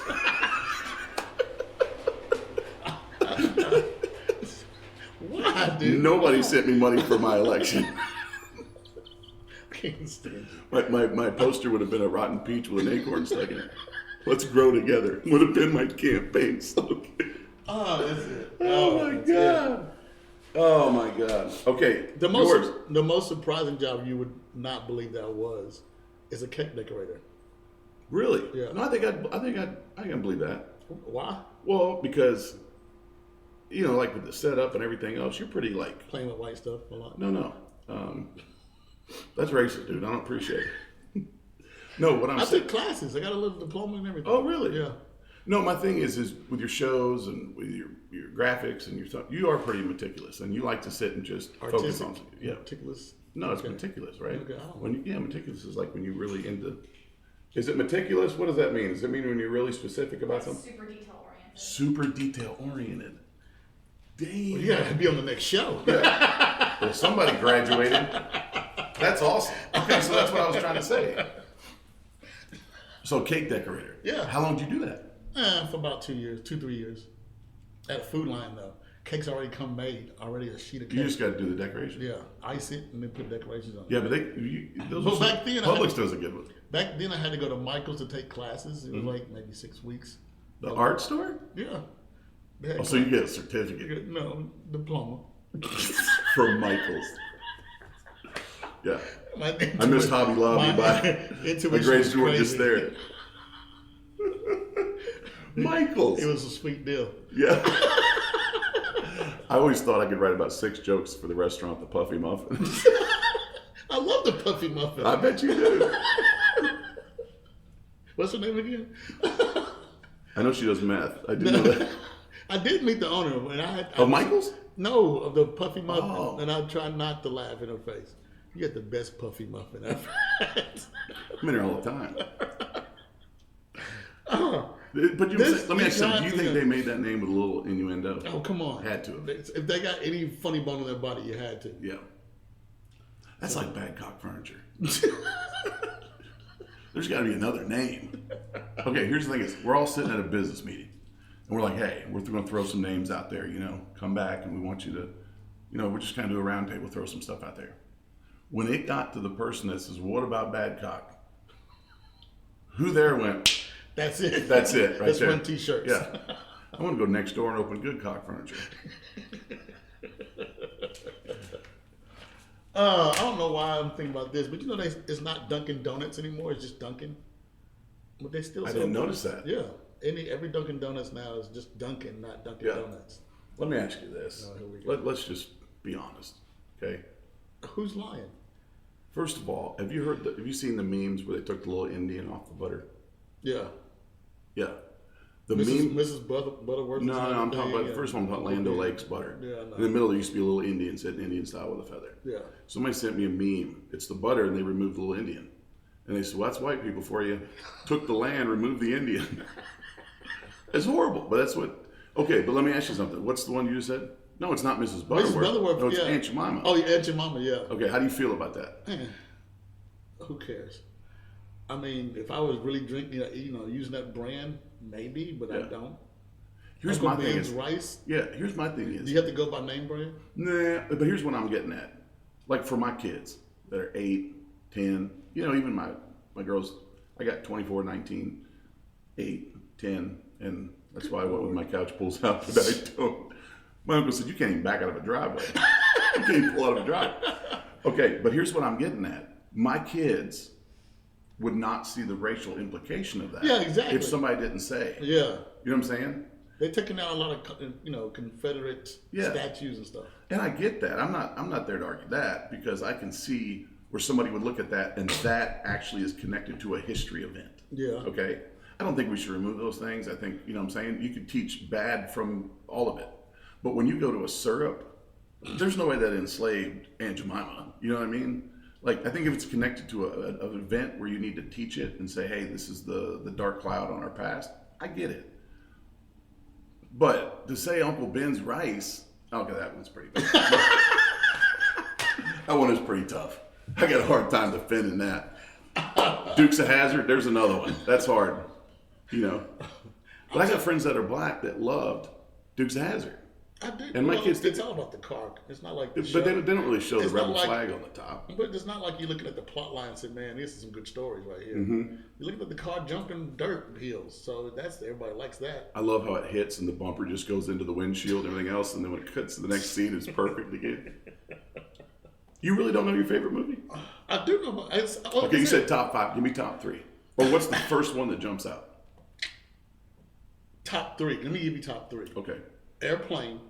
Why, dude? Nobody sent me money for my election. I can't stand it. My poster would have been a rotten peach with an acorn stuck in it. Let's grow together. Would have been my campaign slogan. Oh, that's it. Oh my God. Oh my God. Okay. The most surprising job you would not believe that was is a cake decorator. Really? Yeah. No, I can believe that. Why? Well, because you know, like with the setup and everything else, you're pretty like playing with white stuff a lot. No. That's racist, dude. I don't appreciate it. No, what I'm saying. I took classes. I got a little diploma and everything. Oh, really? Yeah. No, my thing is with your shows and with your graphics and your stuff, you are pretty meticulous, and you like to sit and just focus on something. Yeah. Meticulous. No, it's meticulous, right? Okay. Meticulous is like when you're really into. Is it meticulous? What does that mean? Does it mean when you're really specific about something? Super detail oriented. Super detail oriented. Damn. Well, you gotta be on the next show. Yeah. Well, somebody graduated. That's awesome. Okay, so that's what I was trying to say. So cake decorator. Yeah. How long did you do that? For about 2 years, 2-3 years. At a Food Line though. Cake's already come made, already a sheet of cake. You just got to do the decoration. Yeah, ice it and then put decorations on it. Yeah, but those But back then, Publix does a good one. Back then, I had to go to Michael's to take classes. It was like maybe 6 weeks. The art store? Yeah. Oh, so you get a certificate? No, diploma. From Michael's. Yeah. I missed Hobby Lobby my grade school just there. Michael's. It was a sweet deal. Yeah. I always thought I could write about 6 jokes for the restaurant, the Puffy Muffin. I love the Puffy Muffin. I bet you do. What's her name again? I know she does meth. I do know that. I did meet the owner when Of Michael's? No, of the Puffy Muffin. Oh. And I tried not to laugh in her face. You get the best Puffy Muffin ever. I'm in here all the time. Oh, But let me ask you something. Do you think they made that name with a little innuendo? oh, come on. Had to. If they got any funny bone in their body, you had to. Yeah. That's like Badcock Furniture. There's got to be another name. Okay, here's the thing is, we're all sitting at a business meeting. And we're like, hey, we're going to throw some names out there, come back and we want you to, we're just kind of do a round table, throw some stuff out there. When it got to the person that says, what about Badcock? Who there went, That's it. That's it, right That's there. 1 t-shirt. Yeah. I want to go next door and open Good Cock Furniture. I don't know why I'm thinking about this, but it's not Dunkin' Donuts anymore. It's just Dunkin'. But they still. I didn't notice that. Yeah, every Dunkin' Donuts now is just Dunkin', not Dunkin' Donuts. Let me ask you this. Oh, here we go. Let's just be honest, okay? Who's lying? First of all, have you seen the memes where they took the little Indian off the butter? Yeah. Yeah. The Mrs. Butterworth. No, I'm talking about the first one. I'm talking about Land O'Lakes butter. Yeah, I know. In the middle, there used to be a little Indian sitting Indian style with a feather. Yeah. Somebody sent me a meme. It's the butter, and they removed the little Indian. And they said, well, that's white people for you. Took the land, removed the Indian. It's horrible, but that's what. Okay, but let me ask you something. What's the one you just said? No, it's not Mrs. Butterworth. Mrs. Butterworth, no, it's yeah. Aunt Jemima. Oh, yeah, Aunt Jemima, yeah. Okay, how do you feel about that? Who cares? I mean, if I was really drinking, using that brand, maybe, but I don't. Here's Uncle my thing Ben's is, rice. Yeah, here's my thing is. Do you have to go by name brand? Nah, but here's what I'm getting at. Like for my kids that are 8, 10, even my girls, I got 24, 19, 8, 10, and that's why I went with my couch pulls out, but I don't. My uncle said, you can't even back out of a driveway. You can't even pull out of a driveway. Okay, but here's what I'm getting at. My kids would not see the racial implication of that. Yeah, exactly. If somebody didn't say. Yeah. You know what I'm saying? They're taking down a lot of, Confederate statues and stuff. And I get that. I'm not there to argue that because I can see where somebody would look at that and that actually is connected to a history event. Yeah. Okay? I don't think we should remove those things. I think, you know what I'm saying? You could teach bad from all of it. But when you go to a syrup, there's no way that enslaved Aunt Jemima. You know what I mean? Like, I think if it's connected to an event where you need to teach it and say, hey, this is the dark cloud on our past, I get it. But to say Uncle Ben's rice, okay, that one's pretty bad. That one is pretty tough. I got a hard time defending that. Dukes of Hazzard, there's another one. That's hard, But I got friends that are black that loved Dukes of Hazzard. I do. And my kids did. It's all about the car. It's not like. But they don't really show the It's rebel not like- flag on the top. But it's not like you're looking at the plot line and say, man, this is some good stories right here. Mm-hmm. You're looking at the car jumping dirt hills. So everybody likes that. I love how it hits and the bumper just goes into the windshield and everything else, and then when it cuts to the next scene, it's perfect again. You really don't know your favorite movie? I do know. Okay, you said top 5. Give me top 3. Or what's the first one that jumps out? Top 3. Let me give you top 3. Okay. Airplane,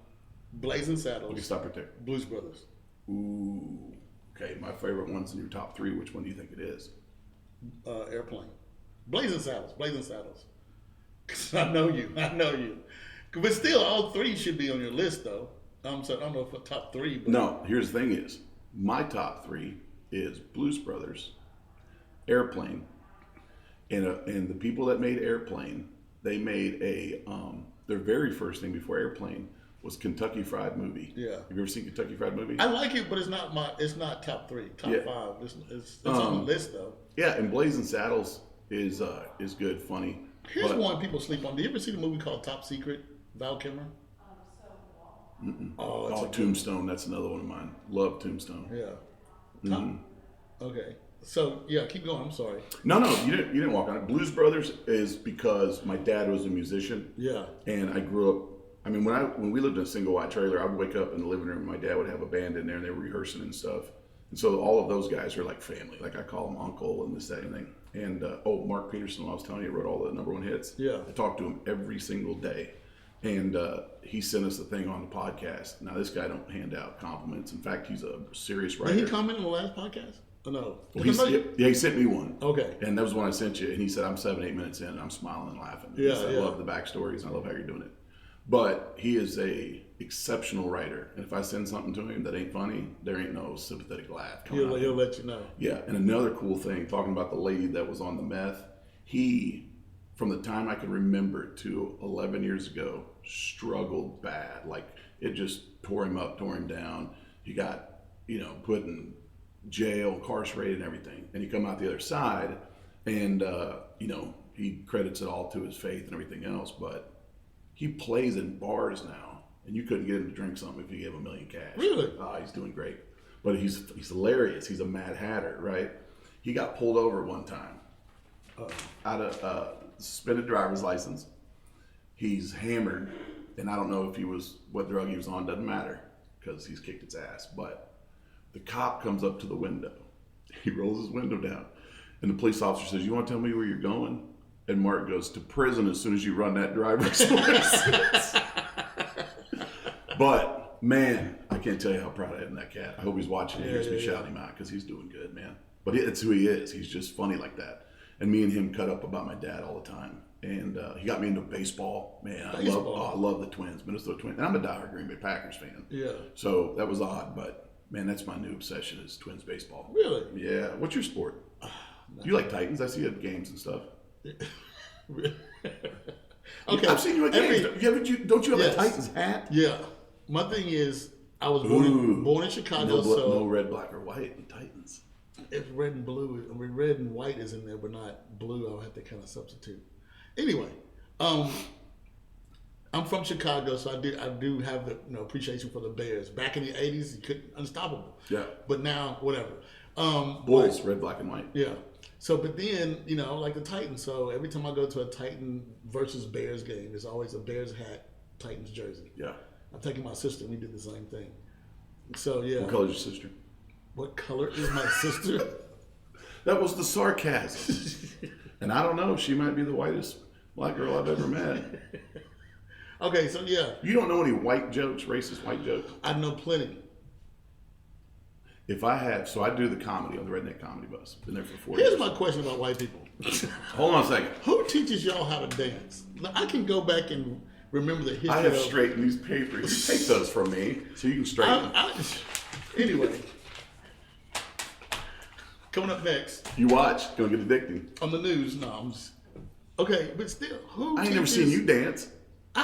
Blazing Saddles, Okay, stop right there. Blues Brothers. Ooh. Okay, my favorite one's in your top 3. Which one do you think it is? Airplane. Blazing Saddles. I know you. But still, all 3 should be on your list, though. So I don't know for top 3. But No, here's the thing is, my top 3 is Blues Brothers, Airplane, and the people that made Airplane, they made their very first thing before Airplane was Kentucky Fried Movie. Yeah. Have you ever seen Kentucky Fried Movie? I like it, but it's not top 3, top Yeah. 5. It's on the list, though. Yeah, and Blazing Saddles is good, funny. Here's one people sleep on. Do you ever see the movie called Top Secret? Val Kilmer? Oh, Tombstone. That's another one of mine. Love Tombstone. Yeah. Okay. So yeah, keep going. I'm sorry. No, you didn't walk on it. Blues Brothers is because my dad was a musician. Yeah. And I grew up. I mean, when we lived in a single wide trailer, I would wake up in the living room. And my dad would have a band in there, and they were rehearsing and stuff. And so all of those guys are like family. Like I call them uncle and this, that, and thing. And Mark Peterson, I was telling you, wrote all the #1 hits. Yeah. I talked to him every single day. And he sent us a thing on the podcast. Now, this guy don't hand out compliments. In fact, he's a serious writer. Did he comment on the last podcast? Oh, no. Well, he sent me one. Okay. And that was one I sent you. And he said, I'm 7-8 minutes in, and I'm smiling and laughing. Yeah, I love the backstories, and I love how you're doing it. But he is a exceptional writer. And if I send something to him that ain't funny, there ain't no sympathetic laugh coming out. He'll let you know. Yeah. And another cool thing, talking about the lady that was on the meth, he, from the time I could remember to 11 years ago, struggled bad. Like it just tore him up, tore him down. He got, put in jail, incarcerated and everything. And he come out the other side and, he credits it all to his faith and everything else. But he plays in bars now and you couldn't get him to drink something if you gave him $1 million cash. Really? He's doing great. But he's hilarious. He's a Mad Hatter, right? He got pulled over one time out of suspended driver's license. He's hammered, and I don't know if what drug he was on, doesn't matter, because he's kicked its ass. But the cop comes up to the window. He rolls his window down, and the police officer says, "You want to tell me where you're going?" And Mark goes, "To prison as soon as you run that driver's license." But, man, I can't tell you how proud I am of that cat. I hope he's watching and hears me shouting him out, because he's doing good, man. But it's who he is. He's just funny like that. And me and him cut up about my dad all the time. And he got me into baseball. Man, I love the Twins, Minnesota Twins. And I'm a diehard Green Bay Packers fan. Yeah. So that was odd, but man, that's my new obsession is Twins baseball. Really? Yeah. What's your sport? Do you like Titans? I see you at games and stuff. Okay. I've seen you at games. Don't you have a Titans hat? Yeah. My thing is, I was born in Chicago, no red, black, or white in Titans. If red and blue, red and white is in there, but not blue, I'll have to kind of substitute. Anyway, I'm from Chicago, so I do have the appreciation for the Bears. Back in the '80s, you couldn't unstoppable. Yeah. But now, whatever. Bulls, red, black, and white. Yeah. So, but then like the Titans. So every time I go to a Titan versus Bears game, there's always a Bears hat, Titans jersey. Yeah. I'm taking my sister. We did the same thing. So yeah. What color is your sister? What color is my sister? That was the sarcasm. And I don't know. She might be the whitest black girl I've ever met. Okay, so yeah. You don't know any white jokes, racist white jokes? I know plenty. So I do the comedy on the Redneck Comedy Bus. Been there for 4 years. Here's my question about white people. Hold on a second. Who teaches y'all how to dance? Now, I can go back and remember the history. I have straightened these papers. You take those from me so you can straighten them. Anyway. Coming up next. You watch. Gonna get addicting. On the news, no, I'm just... Okay, but still, who I ain't never seen you dance. I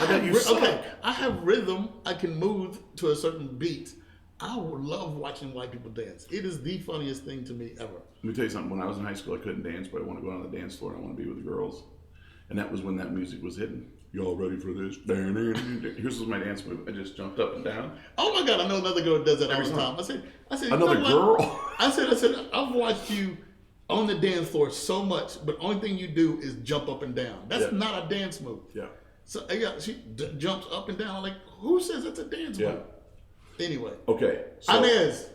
have rhythm. I can move to a certain beat. I would love watching white people dance. It is the funniest thing to me ever. Let me tell you something. When I was in high school, I couldn't dance, but I wanted to go on the dance floor and I want to be with the girls. And that was when that music was hitting. Y'all ready for this? Here's my dance move. I just jumped up and down. Oh my God, I know another girl that does that all the time. I said, another girl? I said, I've watched you on the dance floor so much, but the only thing you do is jump up and down. That's not a dance move. Yeah. So yeah, she jumps up and down. I'm like, who says it's a dance move? Anyway. Okay. So, Inez,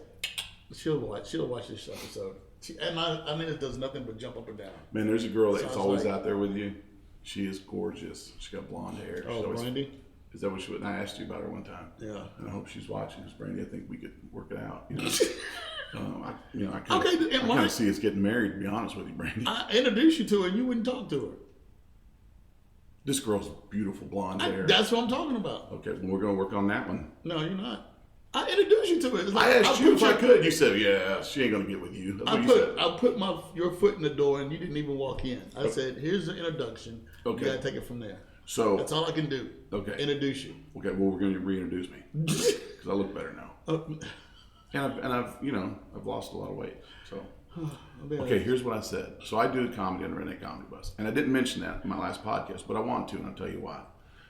she'll watch this episode. Inez does nothing but jump up and down. Man, there's a girl that's always out there with you. She is gorgeous. She's got blonde hair. Oh, Brandy? Is that what she was? And I asked you about her one time. Yeah. And I hope she's watching. Because Brandy, I think we could work it out. I kind of see us getting married, to be honest with you, Brandy. I introduced you to her and you wouldn't talk to her. This girl's beautiful blonde hair. That's what I'm talking about. Okay, well, we're going to work on that one. No, you're not. I introduced you to it. Like, I asked you if I could. You said, yeah, she ain't going to get with you. That's I put your foot in the door and you didn't even walk in. I said, here's the introduction. Okay. You got to take it from there. So that's all I can do. Okay. Introduce you. Okay, well, we're going to reintroduce me. Because I look better now. And I've lost a lot of weight. So, okay, here's what I said. So I do the comedy on the Redneck Comedy Bus. And I didn't mention that in my last podcast, but I want to, and I'll tell you why.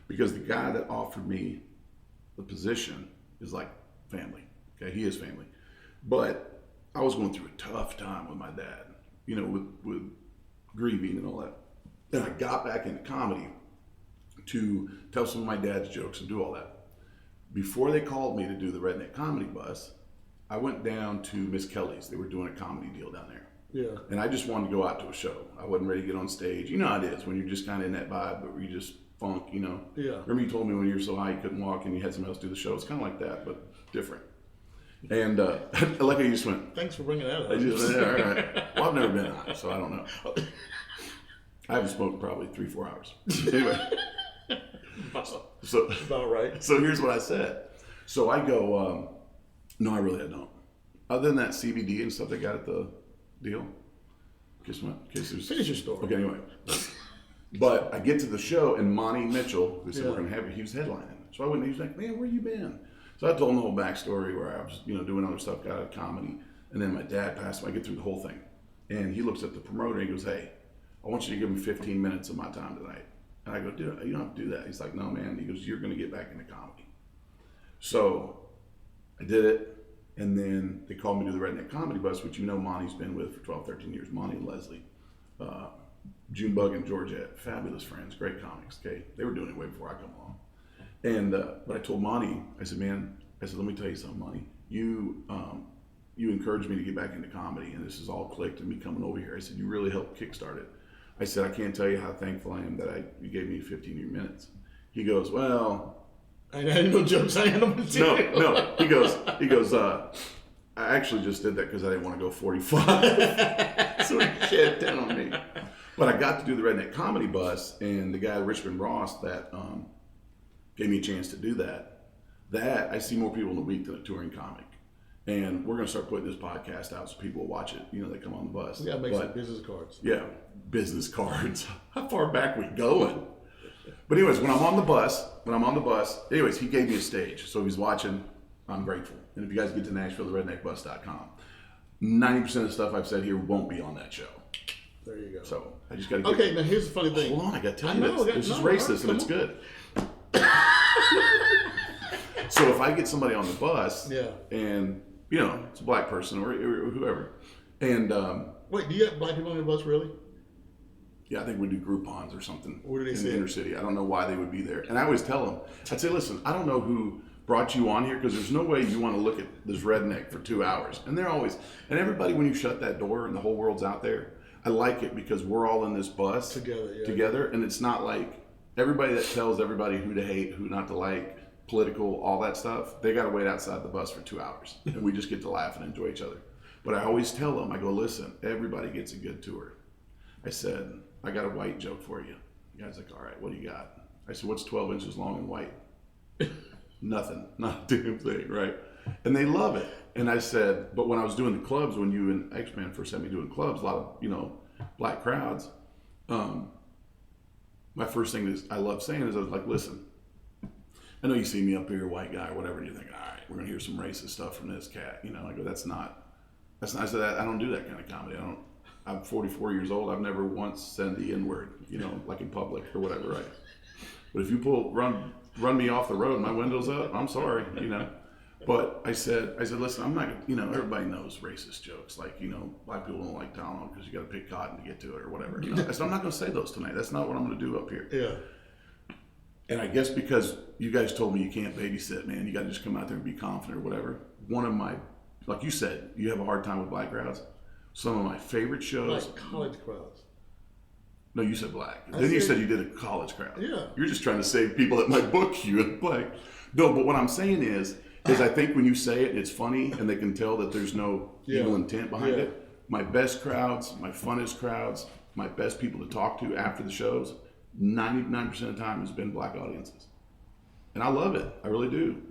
Because the guy that offered me the position is like family. Okay, he is family. But I was going through a tough time with my dad, you know, with grieving and all that. And I got back into comedy to tell some of my dad's jokes and do all that. Before they called me to do the Redneck Comedy Bus, I went down to Miss Kelly's. They were doing a comedy deal down there. Yeah. And I just wanted to go out to a show. I wasn't ready to get on stage. You know how it is when you're just kind of in that vibe, but you just funk, you know. Yeah. Remember you told me when you were so high you couldn't walk and you had somebody else do the show? It's kind of like that, but different. And I like how you just went. Thanks for bringing that up. I just, yeah, all right. Well, I've never been high, so I don't know. I haven't smoked in probably 3-4 hours. Anyway. So about right. So here's what I said. So I go, no, I really don't. Other than that CBD and stuff they got at the deal. Finish your story. Okay, anyway. But I get to the show and Monty Mitchell, they said we're gonna have you. He was headlining. So I went. He was like, "Man, where you been?" So I told him the whole backstory where I was, you know, doing other stuff, got out of comedy, and then my dad passed away. I get through the whole thing, and he looks at the promoter and he goes, "Hey, I want you to give me 15 minutes of my time tonight." And I go, "Dude, you don't have to do that." He's like, "No, man." He goes, "You're gonna get back into comedy." So I did it, and then they called me to the Redneck Comedy Bus, which you know Monty's been with for 12, 13 years. Monty and Leslie. Junebug and Georgette, fabulous friends, great comics. Okay, they were doing it way before I come along. And but I told Monty, I said, "Man," I said, "let me tell you something, Monty. You encouraged me to get back into comedy, and this has all clicked and me coming over here." I said, "You really helped kickstart it." I said, "I can't tell you how thankful I am that you gave me 15 minutes." He goes, "Well, I had no jokes. I had no material. No. He goes. I actually just did that because I didn't want to go 45, so he shed 10 on me." But I got to do the Redneck Comedy Bus, and the guy Richmond Ross that gave me a chance to do that. That I see more people in a week than a touring comic, and we're gonna start putting this podcast out so people will watch it. You know, they come on the bus. We gotta make some business cards. Yeah, business cards. How far back we going? But anyways, when I'm on the bus, anyways, he gave me a stage. So if he's watching, I'm grateful. And if you guys get to Nashville, theredneckbus.com, 90% of the stuff I've said here won't be on that show. There you go. So I just got to Okay, now here's the funny thing. Hold on, I got to tell you this. This is racist and it's good. So if I get somebody on the bus, and you know, it's a black person or whoever, and wait, do you have black people on your bus really? Yeah, I think we do Groupons or something What do they in say? the inner city. I don't know why they would be there. And I always tell them, I'd say, "Listen, I don't know who brought you on here because there's no way you want to look at this redneck for 2 hours." And they're always, and everybody, when you shut that door and the whole world's out there, I like it because we're all in this bus together, and it's not like everybody that tells everybody who to hate, who not to like, political, all that stuff, they got to wait outside the bus for 2 hours, and we just get to laugh and enjoy each other. But I always tell them, I go, "Listen, everybody gets a good tour." I said, "I got a white joke for you." The guy's like, "All right, what do you got?" I said, "What's 12 inches long and white?" Nothing, not a damn thing, right? And they love it. And I said, but when I was doing the clubs, when you and X-Man first had me doing clubs, a lot of, you know, black crowds, my first thing is I love saying is I was like, "Listen, I know you see me up here, white guy, or whatever, and you're thinking, all right, we're gonna hear some racist stuff from this cat." You know, I go, that's not, I said, I don't do that kind of comedy. I'm 44 years old. I've never once said the N-word, you know, like in public or whatever, right? But if you run me off the road, my window's up, I'm sorry, you know. But I said, "Listen, I'm not, you know, everybody knows racist jokes. Like, you know, black people don't like Tylenol because you got to pick cotton to get to it or whatever." You know? I said, "I'm not going to say those tonight. That's not what I'm going to do up here." Yeah. And I guess because you guys told me you can't babysit, man, you got to just come out there and be confident or whatever. One of my, like you said, you have a hard time with black crowds. Some of my favorite shows. Like college crowds. No, you said black. Then you said you did a college crowd. Yeah. You're just trying to save people that might book you as black. No, but what I'm saying is I think when you say it, it's funny and they can tell that there's no evil intent behind it. My best crowds, my funnest crowds, my best people to talk to after the shows, 99% of the time has been black audiences. And I love it. I really do.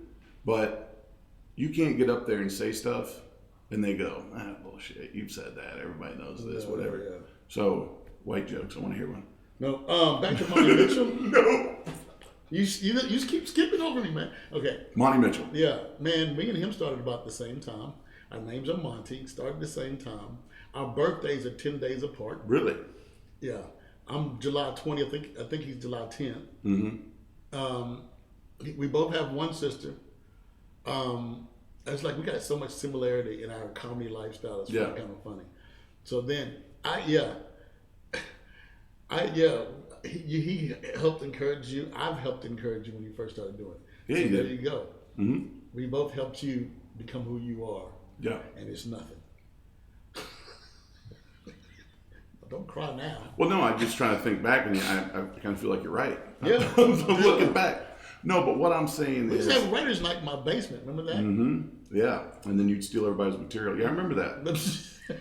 But you can't get up there and say stuff and they go, "Bullshit, you've said that. Everybody knows this, whatever." Yeah. So, white jokes, I want to hear one. No, back to Monty Mitchell. No. You just keep skipping over me, man. Okay. Monty Mitchell. Yeah, man, me and him started about the same time. Our names are Monty, started the same time. Our birthdays are 10 days apart. Really? Yeah. I'm July 20th. I think he's July 10th. Mm-hmm. We both have one sister. It's like we got so much similarity in our comedy lifestyle. It's kind of funny. So then, he helped encourage you. I've helped encourage you when you first started doing it. Yeah, so you there did. you go. Mm-hmm. We both helped you become who you are. Yeah. And it's nothing. Don't cry now. Well, no, I'm just trying to think back, and I kind of feel like you're right. Yeah. I'm looking back. No, but what I'm saying we is... We used to have writers' night in my basement. Remember that? Mm-hmm. Yeah. And then you'd steal everybody's material. Yeah, I remember that.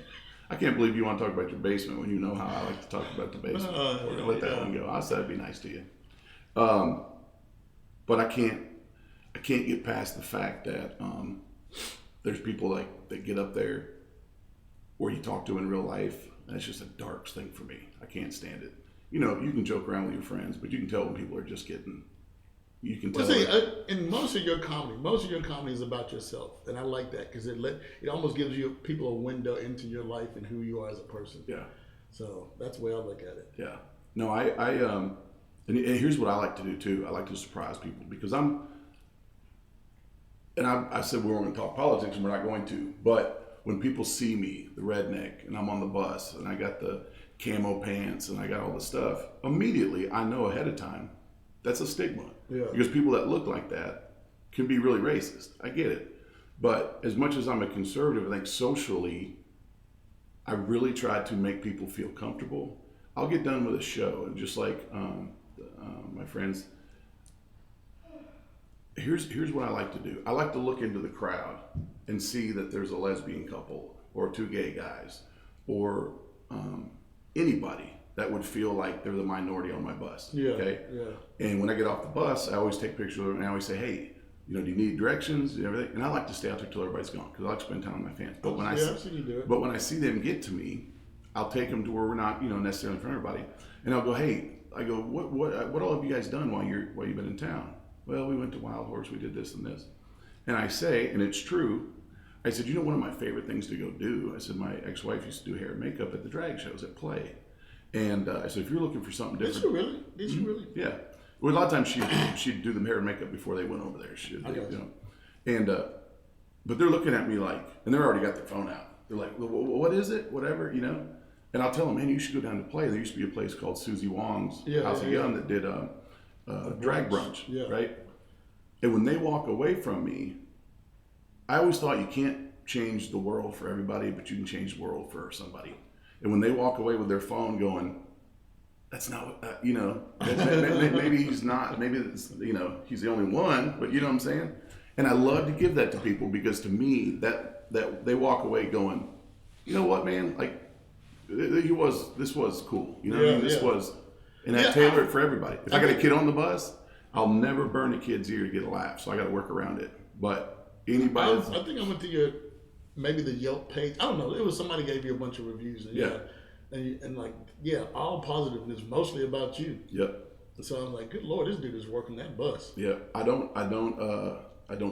I can't believe you want to talk about your basement when you know how I like to talk about the basement. We're going to let that one go. I said I'd be nice to you. But I can't get past the fact that there's people like that get up there or you talk to in real life. That's just a dark thing for me. I can't stand it. You know, you can joke around with your friends, but you can tell when people are just getting... You can tell. Well, see, in most of your comedy is about yourself, and I like that because it almost gives people a window into your life and who you are as a person. Yeah. So that's the way I look at it. Yeah. No, and here's what I like to do too. I like to surprise people because I said we weren't going to talk politics, and we're not going to. But when people see me, the redneck, and I'm on the bus, and I got the camo pants, and I got all the stuff, immediately I know ahead of time that's a stigma. Yeah. Because people that look like that can be really racist. I get it. But as much as I'm a conservative, I think socially, I really try to make people feel comfortable. I'll get done with a show, and just like my friends, here's what I like to do. I like to look into the crowd and see that there's a lesbian couple or two gay guys or anybody that would feel like they're the minority on my bus. Yeah. Okay. Yeah. And when I get off the bus, I always take pictures of them and I always say, hey, do you need directions and everything? And I like to stay out there till everybody's gone because I like to spend time with my fans. But when I see them get to me, I'll take them to where we're not, necessarily in front of everybody, and I'll go, hey, what all have you guys done while you've been in town? Well, we went to Wild Horse, we did this and this, and I say, and it's true. I said, one of my favorite things to go do. I said, my ex-wife used to do hair and makeup at the drag shows at Play. And I said, if you're looking for something different. Did you really? Yeah. Well, a lot of times she'd do the hair and makeup before they went over there. And but they're looking at me like, and they're already got their phone out. They're like, well, what is it? Whatever, And I'll tell them, man, you should go down to Play. There used to be a place called Susie Wong's House of Young that did drag brunch, right? And when they walk away from me, I always thought you can't change the world for everybody, but you can change the world for somebody. And when they walk away with their phone going, that's not what, maybe he's not, maybe it's, he's the only one, but you know what I'm saying? And I love to give that to people because to me, that they walk away going, you know what, man, like, this was cool. This was, and I tailor it for everybody. If I got a kid on the bus, I'll never burn a kid's ear to get a laugh, so I got to work around it. But anybody, I think I went to maybe the Yelp page. I don't know. It was somebody gave you a bunch of reviews. And all positive. And it's mostly about you. Yep. So I'm like, good Lord, this dude is working that bus. Yeah. I don't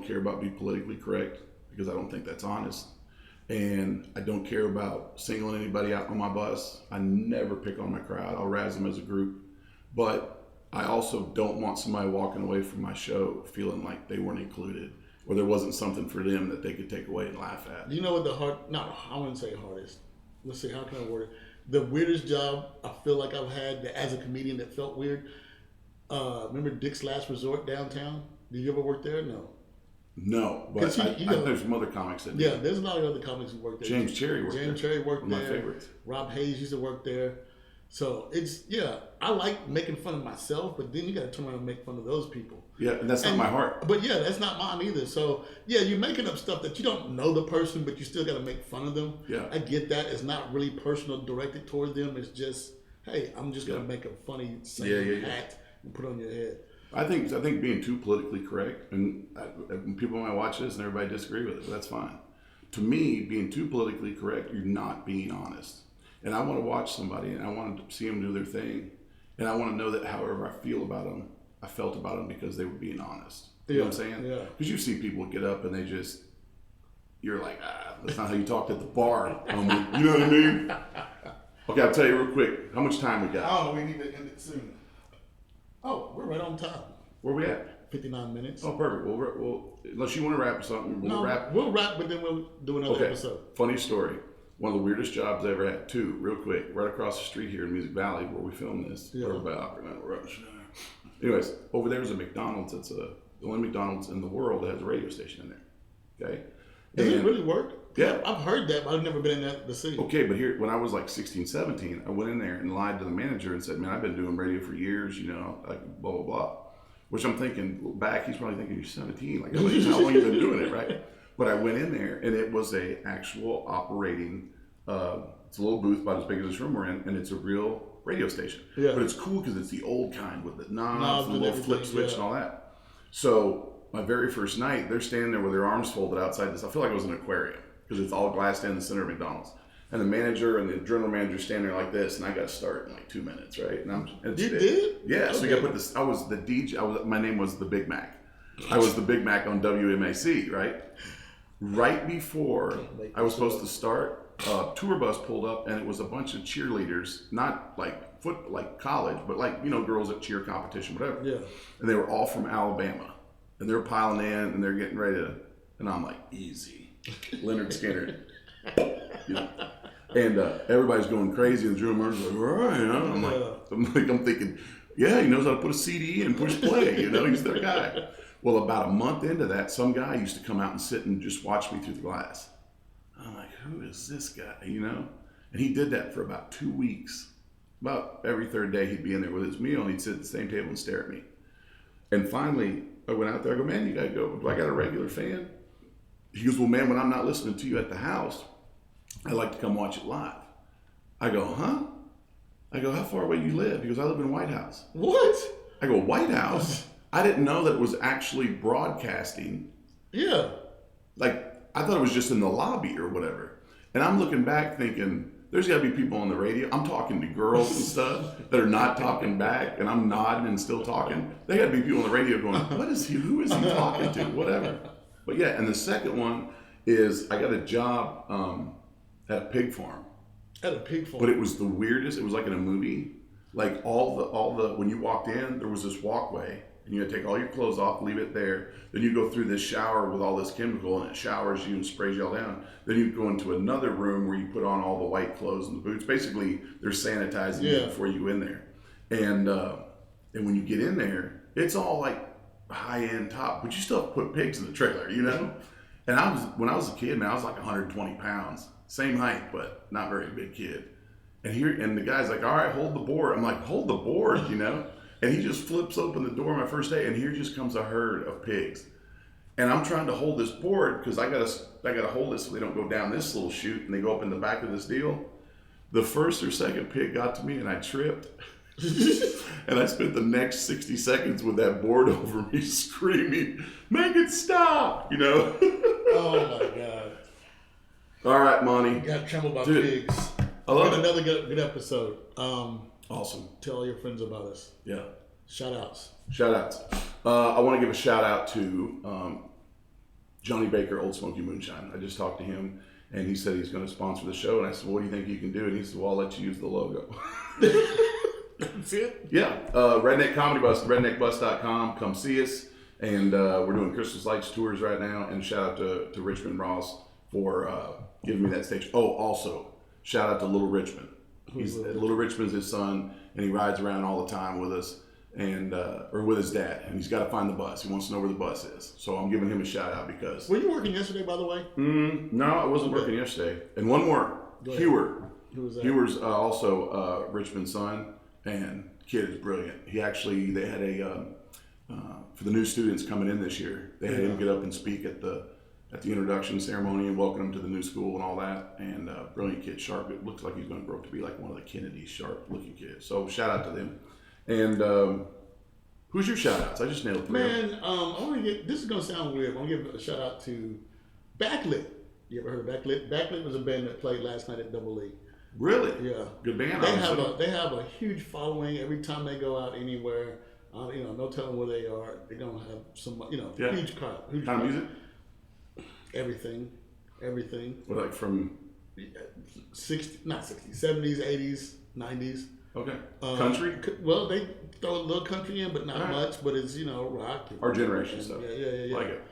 care about being politically correct because I don't think that's honest. And I don't care about singling anybody out on my bus. I never pick on my crowd. I'll razz them as a group. But I also don't want somebody walking away from my show feeling like they weren't included or there wasn't something for them that they could take away and laugh at. You know what I wouldn't say hardest. Let's see, how can I word it? The weirdest job I feel like I've had as a comedian that felt weird. Remember Dick's Last Resort downtown? Did you ever work there? No, but there's some other comics that do. Yeah, there's a lot of other comics who work there. James Cherry worked there. James Cherry worked there. One of my favorites. Rob Hayes used to work there. So I like making fun of myself, but then you got to turn around and make fun of those people. Yeah, and that's not my heart. But that's not mine either. So you're making up stuff that you don't know the person, but you still got to make fun of them. Yeah, I get that. It's not really personal, directed toward them. It's just, hey, I'm just gonna make a funny hat and put on your head. I think being too politically correct, and people might watch this and everybody disagree with it, but that's fine. To me, being too politically correct, you're not being honest. And I want to watch somebody, and I want to see them do their thing, and I want to know that however I feel about them, I felt about them because they were being honest. You know what I'm saying? Yeah. Because you see people get up and you're like, that's not how you talked at the bar, homie. You know what I mean? Okay, I'll tell you real quick. How much time we got? Oh, we need to end it soon. Oh, we're right on time. Where we at? 59 minutes. Oh, perfect. We'll unless you want to wrap something, we'll wrap. We'll wrap, but then we'll do another episode. Funny story. One of the weirdest jobs I ever had, too, real quick, right across the street here in Music Valley where we filmed this. Yeah. Anyways, over there is a McDonald's. It's the only McDonald's in the world that has a radio station in there. Okay? Does it really work? Yeah. I've heard that, but I've never been in that the city. Okay, but here, when I was like 16, 17, I went in there and lied to the manager and said, man, I've been doing radio for years, like blah, blah, blah. Which I'm thinking, back, he's probably thinking, you're 17. Like, how long you been doing it, right? But I went in there, and it was a actual operating, it's a little booth about as big as this room we're in, and it's a real radio station. Yeah. But it's cool because it's the old kind with the knobs and the little flip switch yeah. and all that. So my very first night, they're standing there with their arms folded outside this. I feel like it was an aquarium because it's all glassed in the center of McDonald's. And the manager and the general manager standing there like this, and I got to start in like 2 minutes, right? And you did? Yeah. Okay. So you got to put this. I was the DJ. My name was the Big Mac. I was the Big Mac on WMAC, right? Right before I was supposed to start, a tour bus pulled up, and it was a bunch of cheerleaders, not like college, but like girls at cheer competition, whatever. Yeah. And they were all from Alabama, and they were piling in, and they're getting ready to, and I'm like, easy, Leonard Skinner, And everybody's going crazy, and the drill master's like, all right, I'm thinking, yeah, he knows how to put a CD in and push play, he's their guy. Well, about a month into that, some guy used to come out and sit and just watch me through the glass. I'm like, who is this guy, And he did that for about 2 weeks. About every third day, he'd be in there with his meal, and he'd sit at the same table and stare at me. And finally, I went out there, I go, man, you gotta go. Do I got a regular fan? He goes, well, man, when I'm not listening to you at the house, I like to come watch it live. I go, huh? I go, how far away do you live? He goes, I live in White House. What? I go, White House? I didn't know that it was actually broadcasting. Yeah. Like, I thought it was just in the lobby or whatever. And I'm looking back thinking, there's got to be people on the radio. I'm talking to girls and stuff that are not talking back, and I'm nodding and still talking. They got to be people on the radio going, what is he? Who is he talking to? Whatever. But yeah, and the second one is I got a job at a pig farm. At a pig farm. But it was the weirdest. It was like in a movie. Like all the when you walked in, there was this walkway, and you had to take all your clothes off, leave it there. Then you go through this shower with all this chemical, and it showers you and sprays you all down. Then you go into another room where you put on all the white clothes and the boots. Basically, they're sanitizing you before you in there. And when you get in there, it's all like high-end top, but you still have to put pigs in the trailer, And when I was a kid, man, I was like 120 pounds, same height, but not very big kid. And the guy's like, all right, hold the board. I'm like, hold the board, And he just flips open the door my first day, and here just comes a herd of pigs. And I'm trying to hold this board because I gotta hold it so they don't go down this little chute and they go up in the back of this deal. The first or second pig got to me, and I tripped. And I spent the next 60 seconds with that board over me screaming, make it stop, Oh my God. All right, Monty. You got trembled by Dude, pigs. I love it. Another good episode. Awesome. Tell all your friends about us. Yeah. Shout outs. I want to give a shout out to Johnny Baker, Old Smoky Moonshine. I just talked to him, and he said he's going to sponsor the show. And I said, well, what do you think you can do? And he said, well, I'll let you use the logo. That's it? Yeah. Redneck Comedy Bus, redneckbus.com. Come see us. And we're doing Christmas Lights tours right now. And shout out to Richmond Ross for giving me that stage. Oh, also, shout out to Little Richmond. Little Richmond's his son, and he rides around all the time with us, and or with his dad. And he's got to find the bus. He wants to know where the bus is. So I'm giving him a shout out because. Were you working yesterday, by the way? No, I wasn't working yesterday. And one more, Hewer. Who was that? Hewer's also Richmond's son, and kid is brilliant. They had a for the new students coming in this year. They had him get up and speak at the introduction ceremony and welcome him to the new school and all that. And brilliant kid, sharp. It looks like he's going to grow up to be like one of the Kennedy sharp looking kids. So shout out to them. And who's your shout outs? I just nailed 3. Man, I want to get, this is going to sound weird, but I'm going to give a shout out to Backlit. You ever heard of Backlit? Backlit was a band that played last night at Double E. Really? Yeah. Good band. They have a huge following every time they go out anywhere. No telling where they are. They're going to have some, huge crowd. Huge kind of music? Everything. What, like from 70s, 80s, 90s. Okay. Country? Well, they throw a little country in, but not All right. much. But it's rock. Our generation stuff. Yeah. Like it.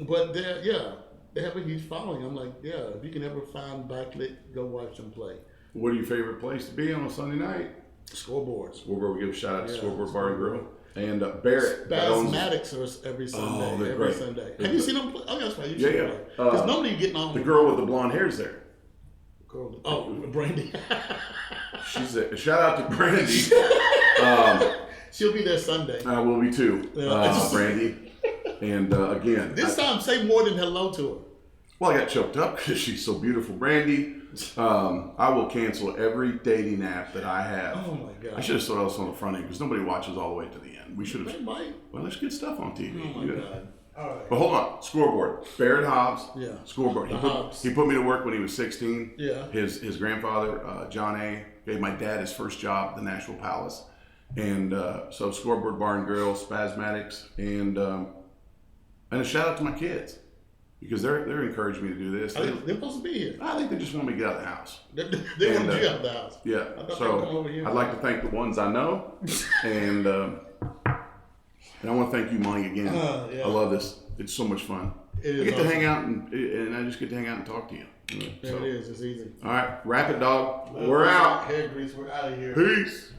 But they have a huge following. I'm like, if you can ever find backlit, go watch them play. What are your favorite place to be on a Sunday night? Scoreboards. Scoreboard. We give a shout out to Scoreboard Bar and Grill. And Barrett. Spasmatics are every Sunday. Oh, they're every great. Sunday. They're have you great. seen them play? Oh, that's right. Yeah. Because normally you're getting on. The girl with the blonde hair is there. Brandy. She's a shout out to Brandy. She'll be there Sunday. Will be too. Brandy. And again. This time, say more than hello to her. Well, I got choked up because she's so beautiful. Brandy, I will cancel every dating app that I have. Oh my God. I should have thrown else on the front end because nobody watches all the way to the end. We should have. They might. Well, there's good stuff on TV. Oh my God. All right. But hold on, Scoreboard. Barrett Hobbs. Yeah. Scoreboard. Hobbs. He put me to work when he was 16. Yeah. His grandfather, John A., gave my dad his first job at the National Palace. And so Scoreboard Bar and Grill, Spasmatics, and a shout out to my kids. Because they're encouraging me to do this. They're supposed to be here. I think they just want me to get out of the house. They want you out of the house. Yeah. I thought they So would come over here. I'd like to thank the ones I know, and I want to thank you, Monty, again. Yeah. I love this. It's so much fun. It is I get to awesome. hang out and I just get to hang out and talk to you. There it is. It's easy. All right, wrap it, dog. We're out. Hair grease. We're out of here. Peace.